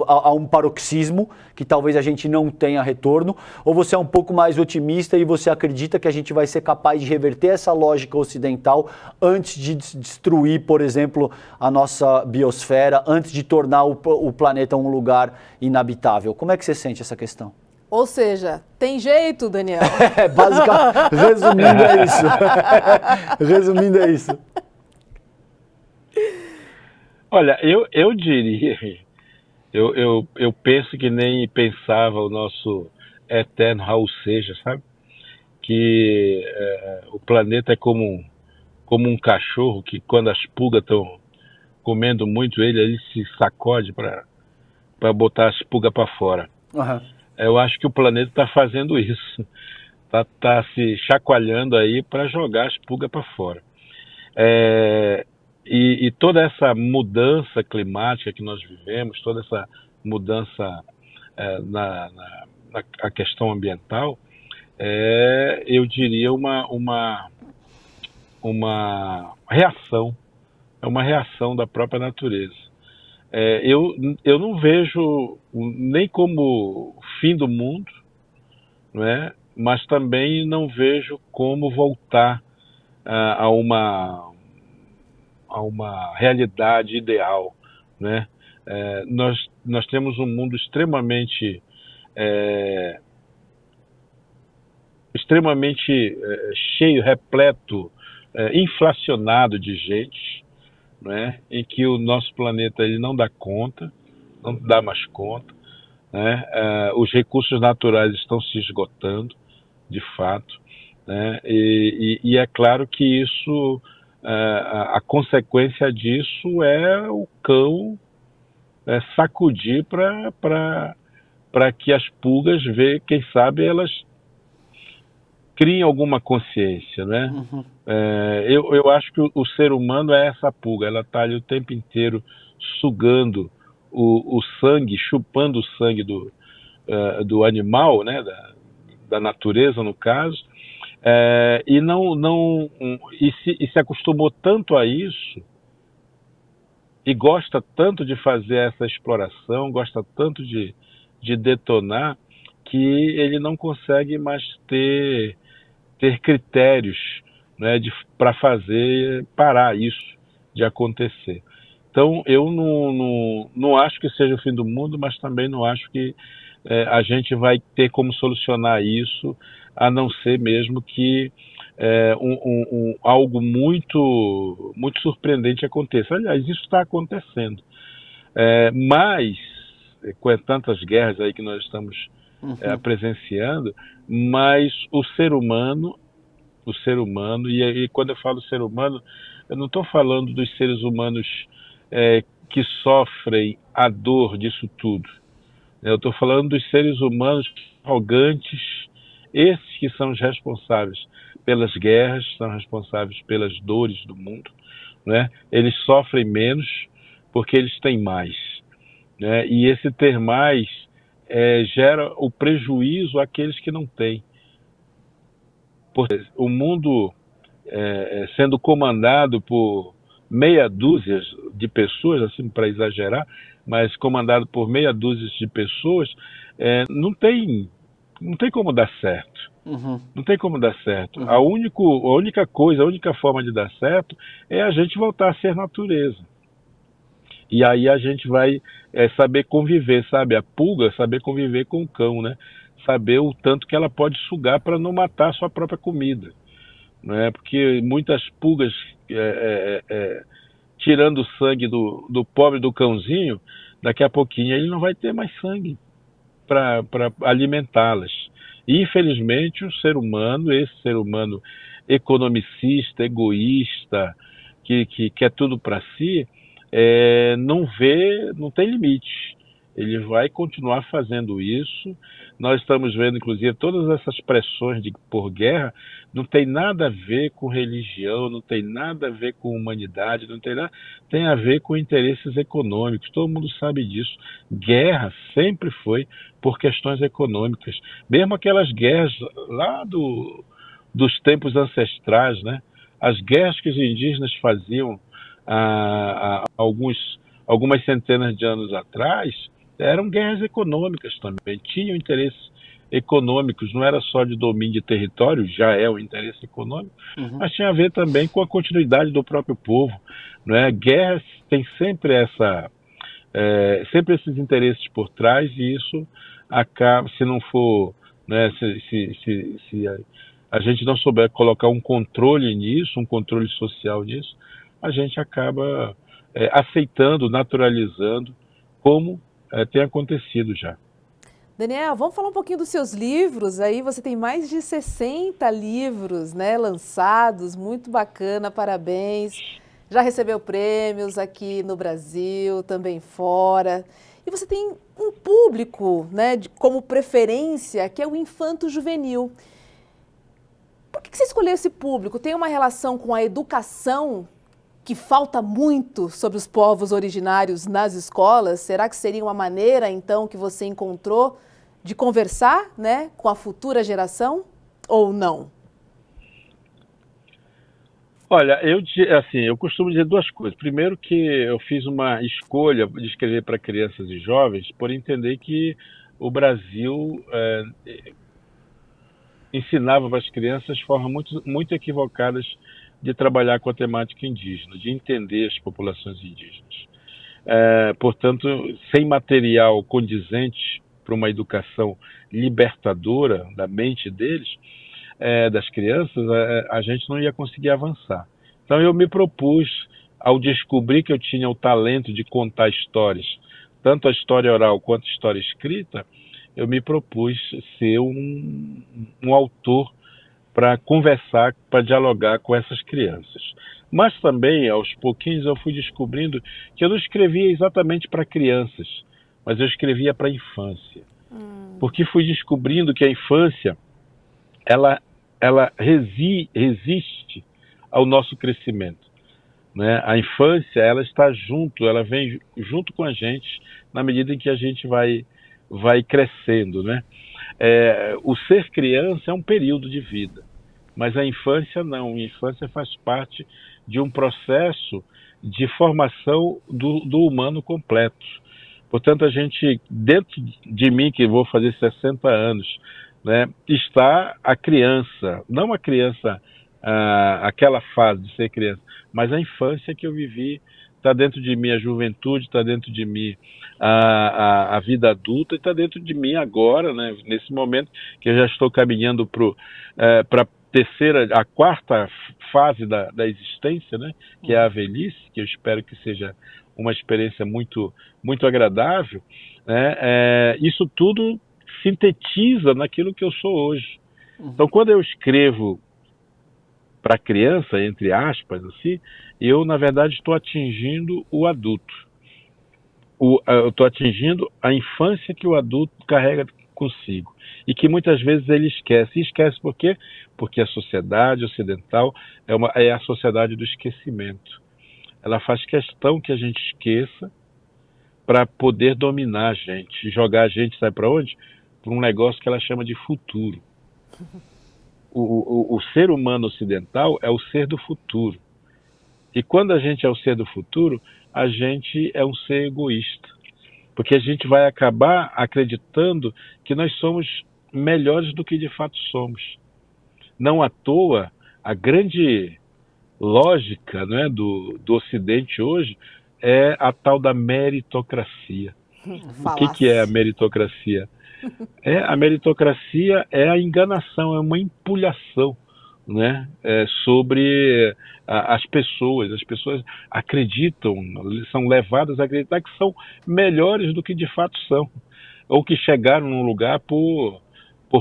a um paroxismo, que talvez a gente não tenha retorno? Ou você é um pouco mais otimista e você acredita que a gente vai ser capaz de reverter essa lógica ocidental antes de destruir, por exemplo, a nossa biosfera, antes de tornar o planeta um lugar inabitável? Como é que você sente essa questão? Ou seja, tem jeito, Daniel? Basicamente, resumindo é isso. Resumindo é isso. Olha, eu diria... Eu penso que nem pensava o nosso eterno Raul Seixas, sabe? Que o planeta é como um cachorro que, quando as pulgas estão comendo muito ele se sacode para botar as pulgas para fora. Eu acho que o planeta está fazendo isso. Tá se chacoalhando aí para jogar as pulgas para fora. E toda essa mudança climática que nós vivemos, toda essa mudança na questão ambiental, eu diria uma reação, é uma reação da própria natureza. Eu não vejo nem como fim do mundo, não é? Mas também não vejo como voltar a uma realidade ideal, né? Nós temos um mundo extremamente cheio, repleto, inflacionado de gente, né? Em que o nosso planeta ele não dá conta, não dá mais conta, né? Os recursos naturais estão se esgotando, de fato, né? E é claro que isso... a consequência disso é o cão sacudir para que as pulgas, quem sabe, elas criem alguma consciência, né? Eu acho que o ser humano é essa pulga, ela está ali o tempo inteiro sugando o sangue, chupando o sangue do animal, né? da natureza, no caso, e se acostumou tanto a isso, e gosta tanto de fazer essa exploração, gosta tanto de detonar, que ele não consegue mais ter critérios, né, para parar isso de acontecer. Então, eu não acho que seja o fim do mundo, mas também não acho que a gente vai ter como solucionar isso, a não ser mesmo que algo muito, muito surpreendente aconteça. Aliás, isso está acontecendo. Mas, com tantas guerras aí que nós estamos presenciando, mas o ser humano, e quando eu falo ser humano, eu não estou falando dos seres humanos que sofrem a dor disso tudo. Eu estou falando dos seres humanos arrogantes, esses que são os responsáveis pelas guerras, são responsáveis pelas dores do mundo, né? Eles sofrem menos porque eles têm mais, né? E esse ter mais gera o prejuízo àqueles que não têm. Porque o mundo sendo comandado por meia dúzia de pessoas, assim, para exagerar, mas comandado por meia dúzia de pessoas, não tem como dar certo. Não tem como dar certo. A única coisa, a única forma de dar certo é a gente voltar a ser natureza. E aí a gente vai saber conviver, sabe? A pulga, saber conviver com o cão, né? Saber o tanto que ela pode sugar para não matar a sua própria comida. Né? Porque muitas pulgas tirando o sangue do pobre do cãozinho, daqui a pouquinho ele não vai ter mais sangue para alimentá-las. E, infelizmente, esse ser humano economicista, egoísta, que quer tudo para si, não tem limite. Ele vai continuar fazendo isso. Nós estamos vendo, inclusive, todas essas pressões por guerra, não tem nada a ver com religião, não tem nada a ver com humanidade, não tem nada, tem a ver com interesses econômicos. Todo mundo sabe disso. Guerra sempre foi por questões econômicas. Mesmo aquelas guerras lá dos tempos ancestrais, né? As guerras que os indígenas faziam há algumas centenas de anos atrás, eram guerras econômicas também, tinham interesses econômicos, não era só de domínio de território, já é um interesse econômico, mas tinha a ver também com a continuidade do próprio povo, né? Guerras tem sempre esses interesses por trás, e isso acaba, se não for, né, se a gente não souber colocar um controle nisso, um controle social nisso, a gente acaba aceitando, naturalizando, como tem acontecido já. Daniel, vamos falar um pouquinho dos seus livros aí. Você tem mais de 60 livros, né, lançados, muito bacana, parabéns. Já recebeu prêmios aqui no Brasil, também fora. E você tem um público, né, como preferência, que é o infanto-juvenil. Por que você escolheu esse público? Tem uma relação com a educação que falta muito sobre os povos originários nas escolas? Será que seria uma maneira, então, que você encontrou de conversar, né, com a futura geração, ou não? Olha, eu costumo dizer duas coisas. Primeiro, que eu fiz uma escolha de escrever para crianças e jovens por entender que o Brasil ensinava para as crianças formas muito, muito equivocadas de trabalhar com a temática indígena, de entender as populações indígenas. Portanto, sem material condizente para uma educação libertadora da mente deles, das crianças, a gente não ia conseguir avançar. Então eu me propus, ao descobrir que eu tinha o talento de contar histórias, tanto a história oral quanto a história escrita, eu me propus ser um autor para conversar, para dialogar com essas crianças. Mas também, aos pouquinhos, eu fui descobrindo que eu não escrevia exatamente para crianças, mas eu escrevia para a infância. Porque fui descobrindo que a infância, ela resiste ao nosso crescimento, né? A infância, ela está junto, ela vem junto com a gente na medida em que a gente vai crescendo, né? o ser criança é um período de vida, mas a infância não. A infância faz parte de um processo de formação do humano completo. Portanto, a gente, dentro de mim, que vou fazer 60 anos, né, está a criança, não a criança, aquela fase de ser criança, mas a infância que eu vivi. Está dentro de mim a juventude, está dentro de mim a vida adulta, e está dentro de mim agora, né, nesse momento que eu já estou caminhando para a quarta fase da existência, né, que é a velhice, que eu espero que seja uma experiência muito, muito agradável, né, isso tudo sintetiza naquilo que eu sou hoje. Então, quando eu escrevo para a criança, entre aspas, assim, eu, na verdade, estou atingindo o adulto. Eu estou atingindo a infância que o adulto carrega consigo. E que muitas vezes ele esquece. E esquece por quê? Porque a sociedade ocidental é a sociedade do esquecimento. Ela faz questão que a gente esqueça para poder dominar a gente. Jogar a gente, sabe para onde? Para um negócio que ela chama de futuro. O ser humano ocidental é o ser do futuro. E quando a gente é o ser do futuro, a gente é um ser egoísta. Porque a gente vai acabar acreditando que nós somos melhores do que de fato somos. Não à toa, a grande lógica, né, do Ocidente hoje é a tal da meritocracia. O que é a meritocracia? A meritocracia é a enganação, é uma empulhação, né, sobre as pessoas. As pessoas acreditam, são levadas a acreditar que são melhores do que de fato são, ou que chegaram num lugar por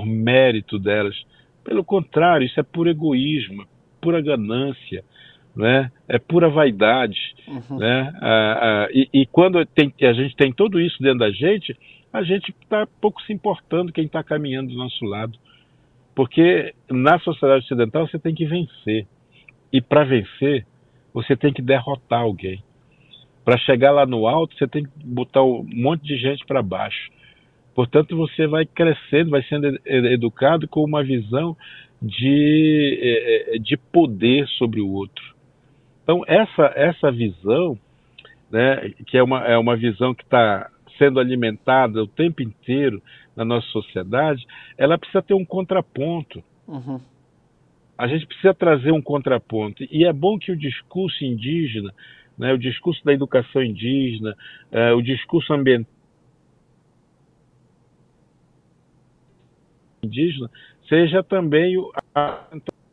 mérito delas. Pelo contrário, isso é puro egoísmo, pura ganância, né? É pura vaidade. Né? E quando a gente tem tudo isso dentro da gente, a gente está pouco se importando quem está caminhando do nosso lado. Porque na sociedade ocidental você tem que vencer. E para vencer, você tem que derrotar alguém. Para chegar lá no alto, você tem que botar um monte de gente para baixo. Portanto, você vai crescendo, vai sendo educado com uma visão de poder sobre o outro. Então, essa visão, né, que é uma visão que está sendo alimentada o tempo inteiro na nossa sociedade, ela precisa ter um contraponto. A gente precisa trazer um contraponto. E é bom que o discurso indígena, né, o discurso da educação indígena, o discurso ambiental indígena, seja também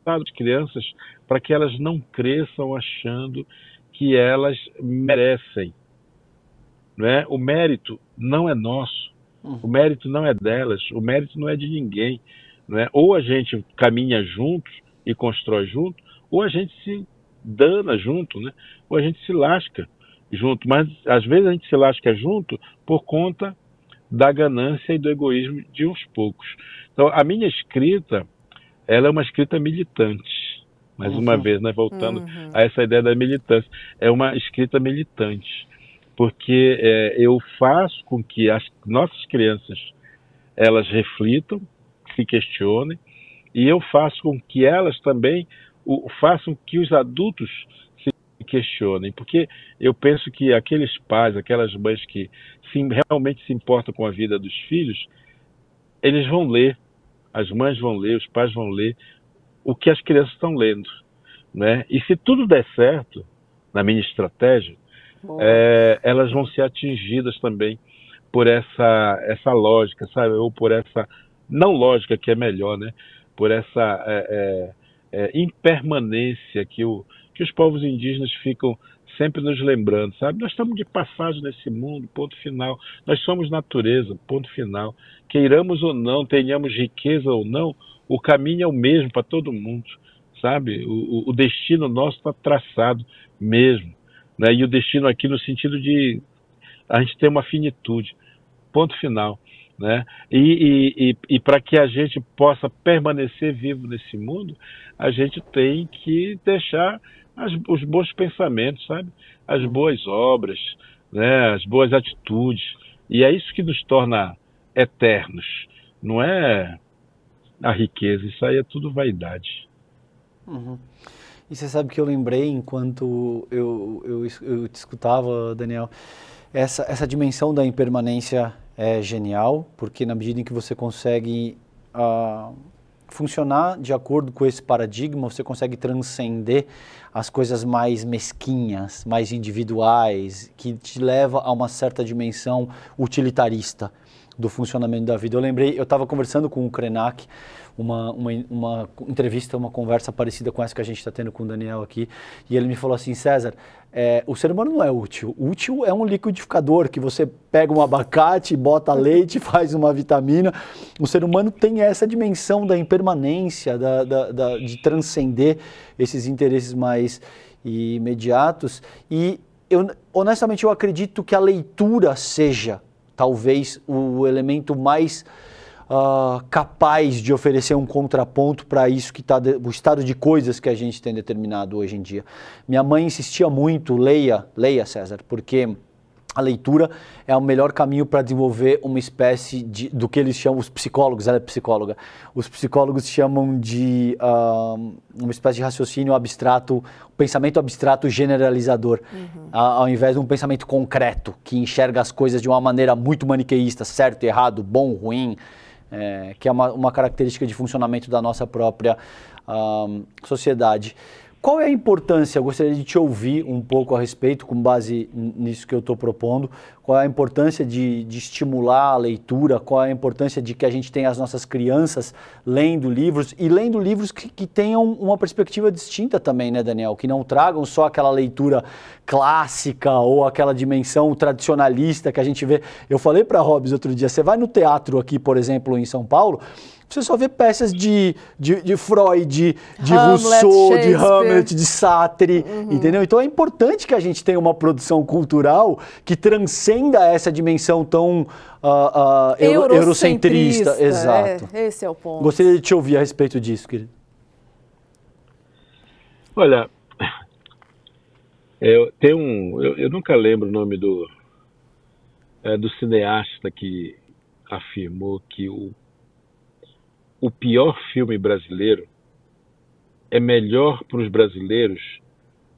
das crianças, para que elas não cresçam achando que elas merecem. Né? O mérito não é nosso, o mérito não é delas, o mérito não é de ninguém. Né? Ou a gente caminha juntos e constrói junto, ou a gente se dana junto, né? Ou a gente se lasca junto. Mas às vezes a gente se lasca junto por conta da ganância e do egoísmo de uns poucos. Então, a minha escrita, ela é uma escrita militante. Mais uma vez, né? Voltando a essa ideia da militância. É uma escrita militante. Porque eu faço com que as nossas crianças, elas reflitam, se questionem, e eu faço com que elas também façam que os adultos se questionem. Porque eu penso que aqueles pais, aquelas mães que realmente se importam com a vida dos filhos, eles vão ler, as mães vão ler, os pais vão ler o que as crianças estão lendo. Né? E se tudo der certo, na minha estratégia, elas vão ser atingidas também por essa lógica, sabe? Ou por essa, não lógica que é melhor, né? Por essa impermanência que os povos indígenas ficam sempre nos lembrando, sabe? Nós estamos de passagem nesse mundo, ponto final. Nós somos natureza, ponto final. Queiramos ou não, tenhamos riqueza ou não, o caminho é o mesmo para todo mundo, sabe? O destino nosso está traçado mesmo. Né? E o destino aqui no sentido de a gente ter uma finitude, ponto final. Né? E para que a gente possa permanecer vivo nesse mundo, a gente tem que deixar os bons pensamentos, sabe? As boas obras, né? As boas atitudes. E é isso que nos torna eternos. não é a riqueza, isso aí é tudo vaidade. Uhum. E você sabe que eu lembrei, enquanto eu te escutava, Daniel, essa dimensão da impermanência é genial, porque na medida em que você consegue funcionar de acordo com esse paradigma, você consegue transcender as coisas mais mesquinhas, mais individuais, que te leva a uma certa dimensão utilitarista do funcionamento da vida. Eu lembrei, eu estava conversando com o Krenak, uma entrevista, uma conversa parecida com essa que a gente está tendo com o Daniel aqui, e ele me falou assim: César, o ser humano não é útil. Útil é um liquidificador, que você pega um abacate, bota leite, faz uma vitamina. O ser humano tem essa dimensão da impermanência, de transcender esses interesses mais imediatos. E honestamente, eu acredito que a leitura seja talvez o elemento mais capaz de oferecer um contraponto para isso que está o estado de coisas que a gente tem determinado hoje em dia. Minha mãe insistia muito: leia, César, porque a leitura é o melhor caminho para desenvolver uma espécie do que eles chamam, os psicólogos, ela é psicóloga, os psicólogos chamam de uma espécie de raciocínio abstrato, pensamento abstrato generalizador, ao invés de um pensamento concreto, que enxerga as coisas de uma maneira muito maniqueísta, certo, errado, bom, ruim, que é uma característica de funcionamento da nossa própria sociedade. Qual é a importância, eu gostaria de te ouvir um pouco a respeito, com base nisso que eu estou propondo, qual é a importância de estimular a leitura, qual é a importância de que a gente tenha as nossas crianças lendo livros, e lendo livros que tenham uma perspectiva distinta também, né, Daniel? Que não tragam só aquela leitura clássica ou aquela dimensão tradicionalista que a gente vê. Eu falei para a Hobbs outro dia, você vai no teatro aqui, por exemplo, em São Paulo, você só vê peças de Freud, de Rousseau, de Hamlet, de Sartre, entendeu? Então é importante que a gente tenha uma produção cultural que transcenda essa dimensão tão eurocentrista. Exato. Esse é o ponto. Gostaria de te ouvir a respeito disso, querido. Olha, eu nunca lembro o nome do cineasta que afirmou que o pior filme brasileiro é melhor para os brasileiros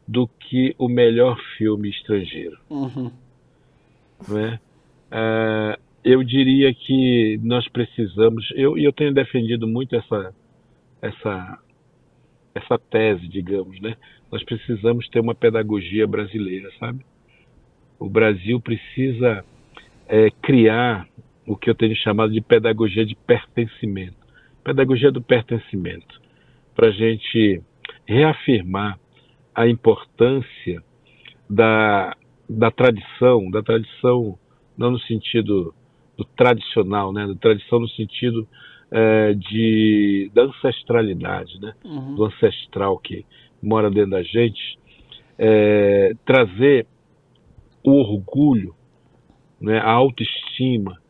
do que o melhor filme estrangeiro. Não é? Eu diria que nós precisamos, eu tenho defendido muito essa tese, digamos, né? Nós precisamos ter uma pedagogia brasileira, sabe? O Brasil precisa criar o que eu tenho chamado de pedagogia de pertencimento. Pedagogia do pertencimento, para a gente reafirmar a importância da tradição não no sentido do tradicional, né? Da tradição no sentido da ancestralidade, né? Do ancestral que mora dentro da gente, trazer o orgulho, né? A autoestima,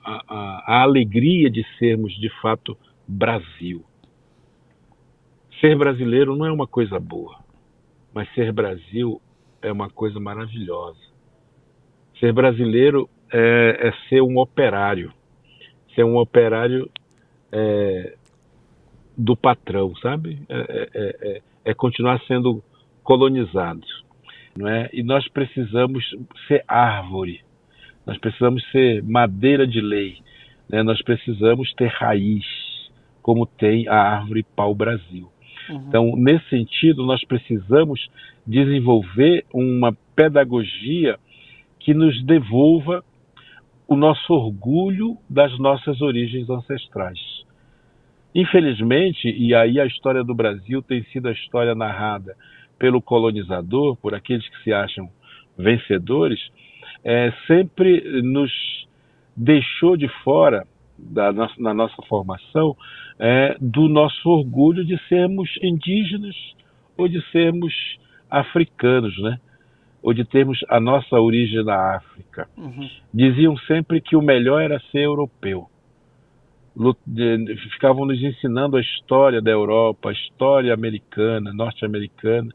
a alegria de sermos de fato Brasil. Ser brasileiro não é uma coisa boa, mas ser Brasil é uma coisa maravilhosa. Ser brasileiro é ser um operário. Ser um operário do patrão, sabe? É continuar sendo colonizado, não é? E nós precisamos ser árvore. Nós precisamos ser madeira de lei, né? Nós precisamos ter raiz, como tem a árvore pau-brasil. Então, nesse sentido, nós precisamos desenvolver uma pedagogia que nos devolva o nosso orgulho das nossas origens ancestrais. Infelizmente, e aí a história do Brasil tem sido a história narrada pelo colonizador, por aqueles que se acham vencedores, sempre nos deixou de fora na nossa formação do nosso orgulho de sermos indígenas ou de sermos africanos, né? Ou de termos a nossa origem na África. Diziam sempre que o melhor era ser europeu. Ficavam nos ensinando a história da Europa, a história americana, norte-americana,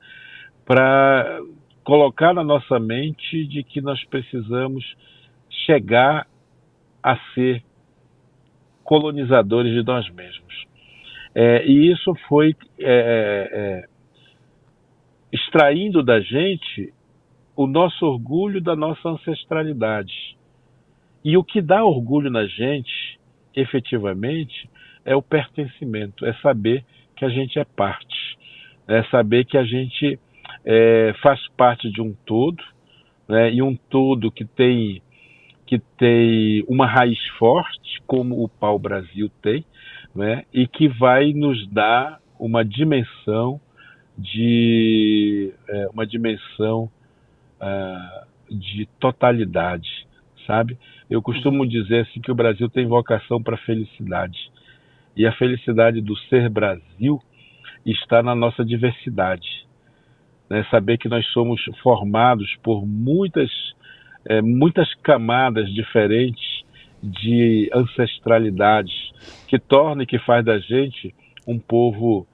para colocar na nossa mente de que nós precisamos chegar a ser colonizadores de nós mesmos. E isso foi extraindo da gente o nosso orgulho da nossa ancestralidade. E o que dá orgulho na gente, efetivamente, é o pertencimento, é saber que a gente é parte, é saber que a gente faz parte de um todo, né, e um todo que tem uma raiz forte, como o pau-brasil tem, né, e que vai nos dar uma dimensão de totalidade, sabe? Eu costumo dizer assim que o Brasil tem vocação para a felicidade. E a felicidade do ser Brasil está na nossa diversidade, né? Saber que nós somos formados por muitas camadas diferentes de ancestralidades que torna e que faz da gente um povo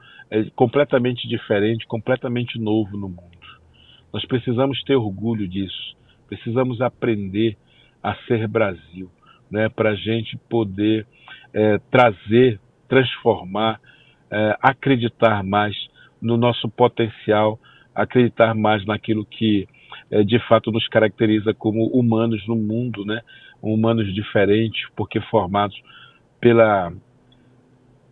completamente diferente, completamente novo no mundo. Nós precisamos ter orgulho disso, precisamos aprender a ser Brasil, né, para a gente poder trazer, transformar, acreditar mais no nosso potencial, acreditar mais naquilo que de fato nos caracteriza como humanos no mundo, né, humanos diferentes, porque formados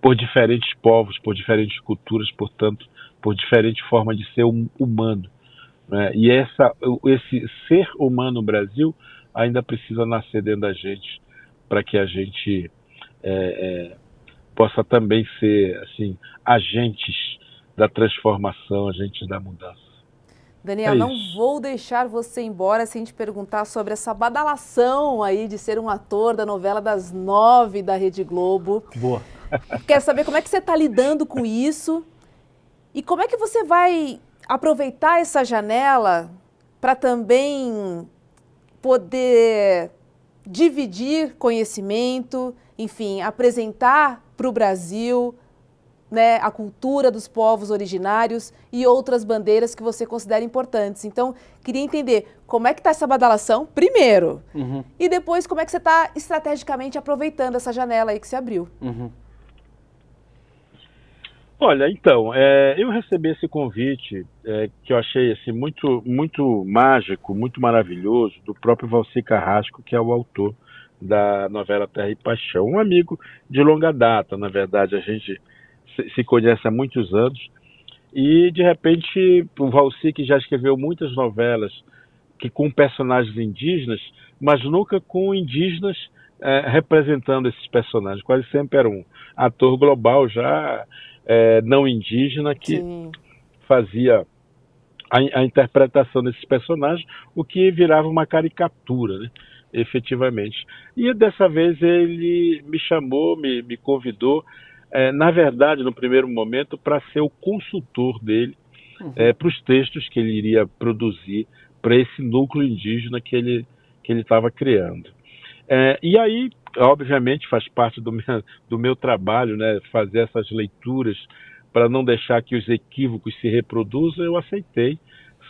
por diferentes povos, por diferentes culturas, portanto, por diferentes formas de ser humano. Né? E esse ser humano no Brasil ainda precisa nascer dentro da gente para que a gente possa também ser assim, agentes da transformação, agentes da mudança. Daniel, não vou deixar você embora sem te perguntar sobre essa badalação aí de ser um ator da novela das 9 da Rede Globo. Boa. Quero saber como é que você está lidando com isso e como é que você vai aproveitar essa janela para também poder dividir conhecimento, enfim, apresentar para o Brasil, né, a cultura dos povos originários e outras bandeiras que você considera importantes. Então, queria entender como é que está essa badalação, primeiro, e depois como é que você está estrategicamente aproveitando essa janela aí que se abriu. Olha, então, eu recebi esse convite que eu achei assim, muito, muito mágico, muito maravilhoso, do próprio Valci Carrasco, que é o autor da novela Terra e Paixão. Um amigo de longa data, na verdade, a gente se conhece há muitos anos, e de repente o Valci, que já escreveu muitas novelas que com personagens indígenas, mas nunca com indígenas representando esses personagens, quase sempre era um ator global já não indígena que Sim. fazia a interpretação desses personagens, o que virava uma caricatura, né? Efetivamente. E dessa vez ele me chamou, me convidou, na verdade, no primeiro momento, para ser o consultor dele para os textos que ele iria produzir para esse núcleo indígena que ele estava criando. E aí, obviamente, faz parte do meu trabalho, né, fazer essas leituras para não deixar que os equívocos se reproduzam. Eu aceitei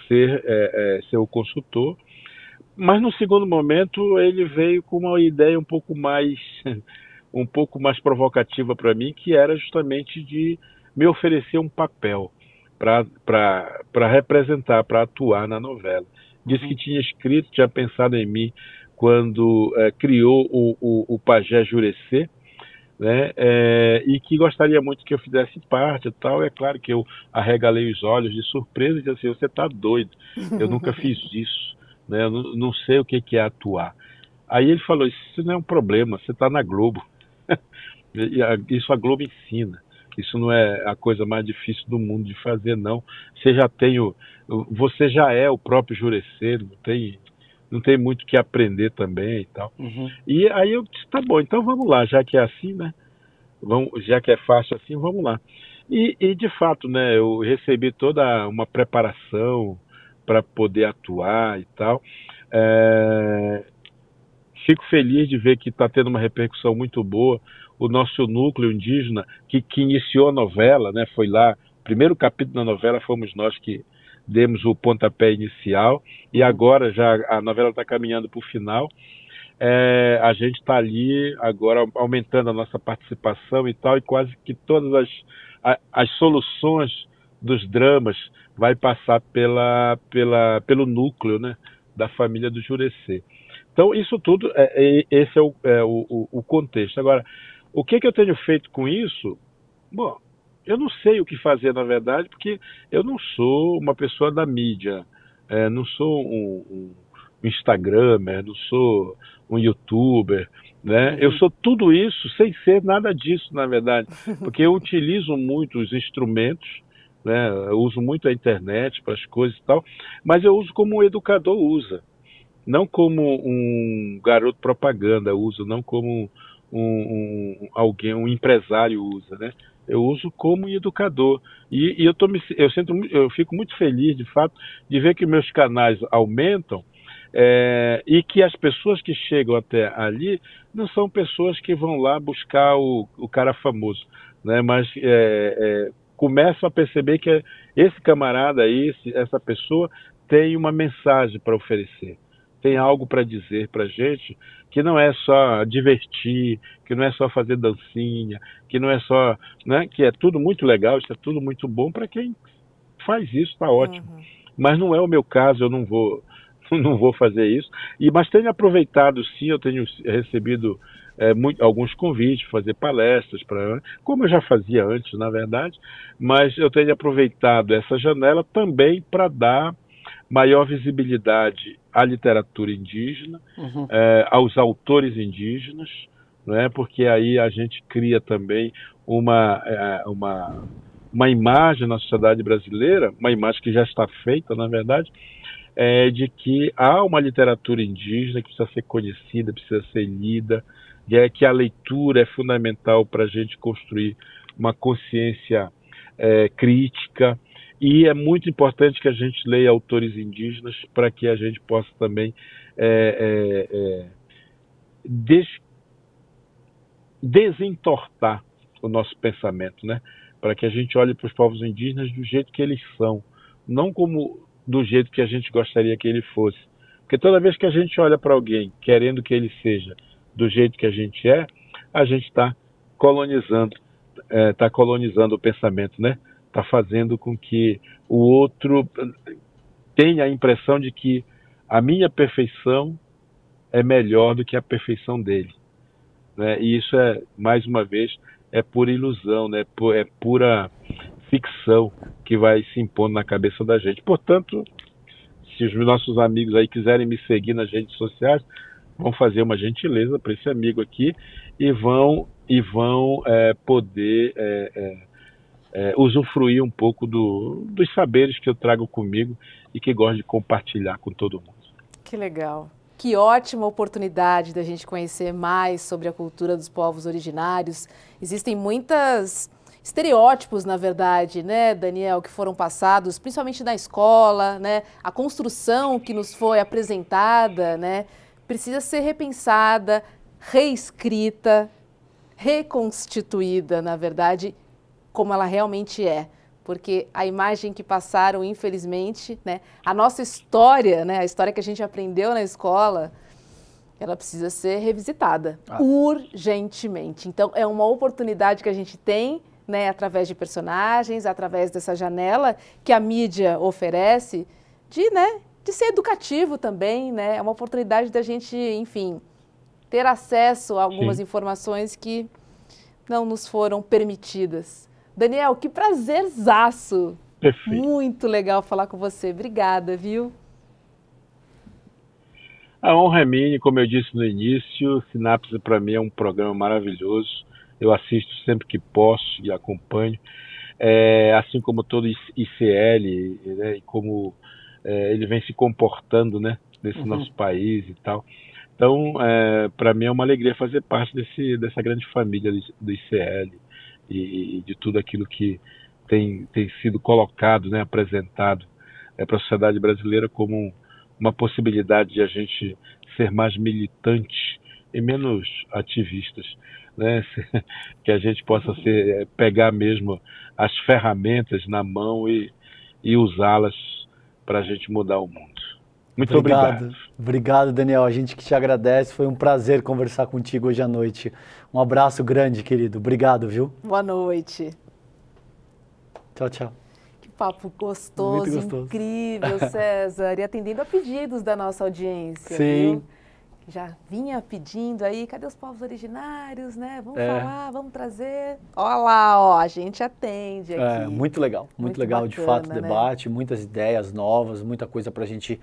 ser o consultor, mas no segundo momento ele veio com uma ideia um pouco mais provocativa para mim, que era justamente de me oferecer um papel para representar, para atuar na novela. Disse que tinha escrito, tinha pensado em mim quando criou o Pajé Jurecê, né, e que gostaria muito que eu fizesse parte e tal. É claro que eu arregalei os olhos de surpresa e disse assim: você está doido, eu nunca fiz isso, né, eu não sei o que é atuar. Aí ele falou: isso não é um problema, você está na Globo. Isso a Globo ensina. Isso não é a coisa mais difícil do mundo de fazer, não. Você já é o próprio Jurecê, não tem muito o que aprender também e tal. E aí eu disse: tá bom, então vamos lá, já que é assim, né? Já que é fácil assim, vamos lá. E de fato, né, eu recebi toda uma preparação para poder atuar e tal. Fico feliz de ver que está tendo uma repercussão muito boa. O nosso núcleo indígena, que iniciou a novela, né, foi lá, o primeiro capítulo da novela fomos nós que demos o pontapé inicial, e agora já a novela está caminhando para o final. a gente está ali agora aumentando a nossa participação e tal, e quase que todas as soluções dos dramas vai passar pelo núcleo, né, da família do Jurecê. Então, isso tudo, esse é o contexto. Agora, o que eu tenho feito com isso? Bom, eu não sei o que fazer, na verdade, porque eu não sou uma pessoa da mídia, não sou um Instagramer, não sou um YouTuber, né? Eu sou tudo isso sem ser nada disso, na verdade, porque eu utilizo muito os instrumentos, né? Eu uso muito a internet para as coisas e tal, mas eu uso como um educador usa, não como um garoto propaganda usa, não como um empresário usa, né? Eu uso como educador e eu fico muito feliz, de fato, de ver que meus canais aumentam, e que as pessoas que chegam até ali não são pessoas que vão lá buscar o cara famoso, né? Mas começam a perceber que esse camarada aí, essa pessoa tem uma mensagem para oferecer, tem algo para dizer para a gente, que não é só divertir, que não é só fazer dancinha, que não é só, né, que é tudo muito legal, isso é tudo muito bom para quem faz isso, está ótimo. Mas não é o meu caso, eu não vou fazer isso. Mas tenho aproveitado, sim, eu tenho recebido alguns convites para fazer palestras, como eu já fazia antes, na verdade, mas eu tenho aproveitado essa janela também para dar maior visibilidade à literatura indígena, aos autores indígenas, né? Porque aí a gente cria também uma imagem na sociedade brasileira, uma imagem que já está feita, na verdade, de que há uma literatura indígena que precisa ser conhecida, precisa ser lida, que a leitura é fundamental para a gente construir uma consciência crítica, e é muito importante que a gente leia autores indígenas para que a gente possa também desentortar o nosso pensamento, né? Para que a gente olhe para os povos indígenas do jeito que eles são, não como do jeito que a gente gostaria que ele fosse. Porque toda vez que a gente olha para alguém querendo que ele seja do jeito que a gente está colonizando o pensamento, né? Está fazendo com que o outro tenha a impressão de que a minha perfeição é melhor do que a perfeição dele, né? E isso mais uma vez, é pura ilusão, né? É pura ficção que vai se impondo na cabeça da gente. Portanto, se os nossos amigos aí quiserem me seguir nas redes sociais, vão fazer uma gentileza para esse amigo aqui e vão poder usufruir um pouco dos saberes que eu trago comigo e que gosto de compartilhar com todo mundo. Que legal. Que ótima oportunidade da gente conhecer mais sobre a cultura dos povos originários. Existem muitos estereótipos, na verdade, né, Daniel, que foram passados, principalmente na escola, né? A construção que nos foi apresentada, né, precisa ser repensada, reescrita, reconstituída, na verdade, como ela realmente é. Porque a imagem que passaram, infelizmente, né, a nossa história, né, a história que a gente aprendeu na escola, ela precisa ser revisitada urgentemente. Então, é uma oportunidade que a gente tem, né, através de personagens, através dessa janela que a mídia oferece, de ser educativo também, né? É uma oportunidade da gente, enfim, ter acesso a algumas informações que não nos foram permitidas. Daniel, que prazerzaço! Perfeito. Muito legal falar com você. Obrigada, viu? A honra é minha, como eu disse no início, Sinapse para mim é um programa maravilhoso. Eu assisto sempre que posso e acompanho, assim como todo ICL, né, e como ele vem se comportando, né, nesse nosso país e tal. Então, para mim é uma alegria fazer parte dessa grande família do ICL e de tudo aquilo que tem sido colocado, né, apresentado para a sociedade brasileira como uma possibilidade de a gente ser mais militante e menos ativistas, né? Que a gente possa pegar mesmo as ferramentas na mão e usá-las para a gente mudar o mundo. Muito obrigado. Obrigado, Daniel. A gente que te agradece. Foi um prazer conversar contigo hoje à noite. Um abraço grande, querido. Obrigado, viu? Boa noite. Tchau, tchau. Que papo gostoso, incrível, César. E atendendo a pedidos da nossa audiência. Sim. Viu? Já vinha pedindo aí, cadê os povos originários, né? Vamos falar, vamos trazer. Olha lá, ó, a gente atende aqui. Muito legal, muito legal bacana, de fato o né? debate, muitas ideias novas, muita coisa para a gente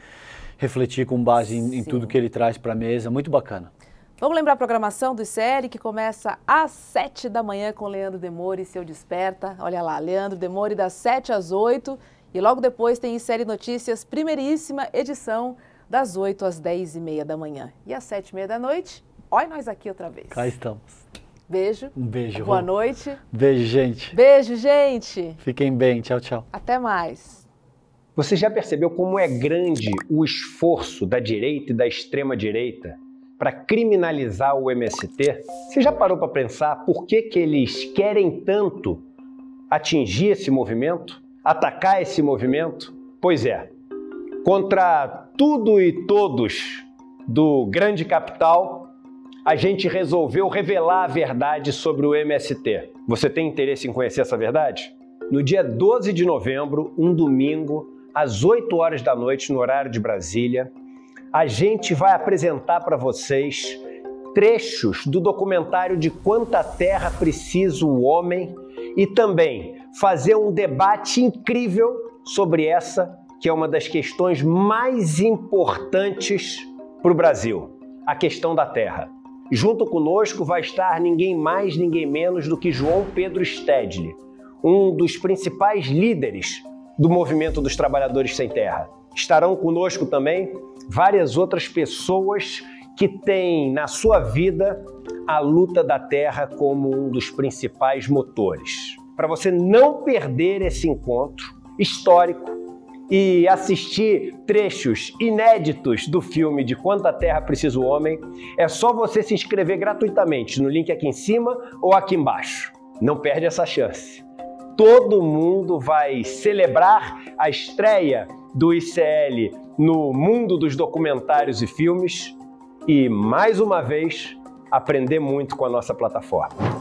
refletir com base em tudo que ele traz para a mesa, muito bacana. Vamos lembrar a programação do ICL, que começa às 7 da manhã com Leandro Demore e Seu Desperta. Olha lá, Leandro Demore das 7 às 8 e logo depois tem ICL Notícias, primeiríssima edição, das 8 às 10h30 da manhã. E às 7h30 da noite, olha nós aqui outra vez. Cá estamos. Beijo. Um beijo. Boa noite. Beijo, gente. Beijo, gente. Fiquem bem. Tchau, tchau. Até mais. Você já percebeu como é grande o esforço da direita e da extrema-direita para criminalizar o MST? Você já parou para pensar por que eles querem tanto atingir esse movimento? Atacar esse movimento? Pois é. Contra tudo e todos do grande capital, a gente resolveu revelar a verdade sobre o MST. Você tem interesse em conhecer essa verdade? No dia 12 de novembro, um domingo, às 8 horas da noite, no horário de Brasília, a gente vai apresentar para vocês trechos do documentário De Quanta Terra Precisa o Homem e também fazer um debate incrível sobre essa que é uma das questões mais importantes para o Brasil, a questão da terra. Junto conosco vai estar ninguém mais, ninguém menos do que João Pedro Stedley, um dos principais líderes do movimento dos trabalhadores sem terra. Estarão conosco também várias outras pessoas que têm na sua vida a luta da terra como um dos principais motores. Para você não perder esse encontro histórico e assistir trechos inéditos do filme De Quanta Terra Precisa o Homem, é só você se inscrever gratuitamente no link aqui em cima ou aqui embaixo. Não perde essa chance. Todo mundo vai celebrar a estreia do ICL no mundo dos documentários e filmes e, mais uma vez, aprender muito com a nossa plataforma.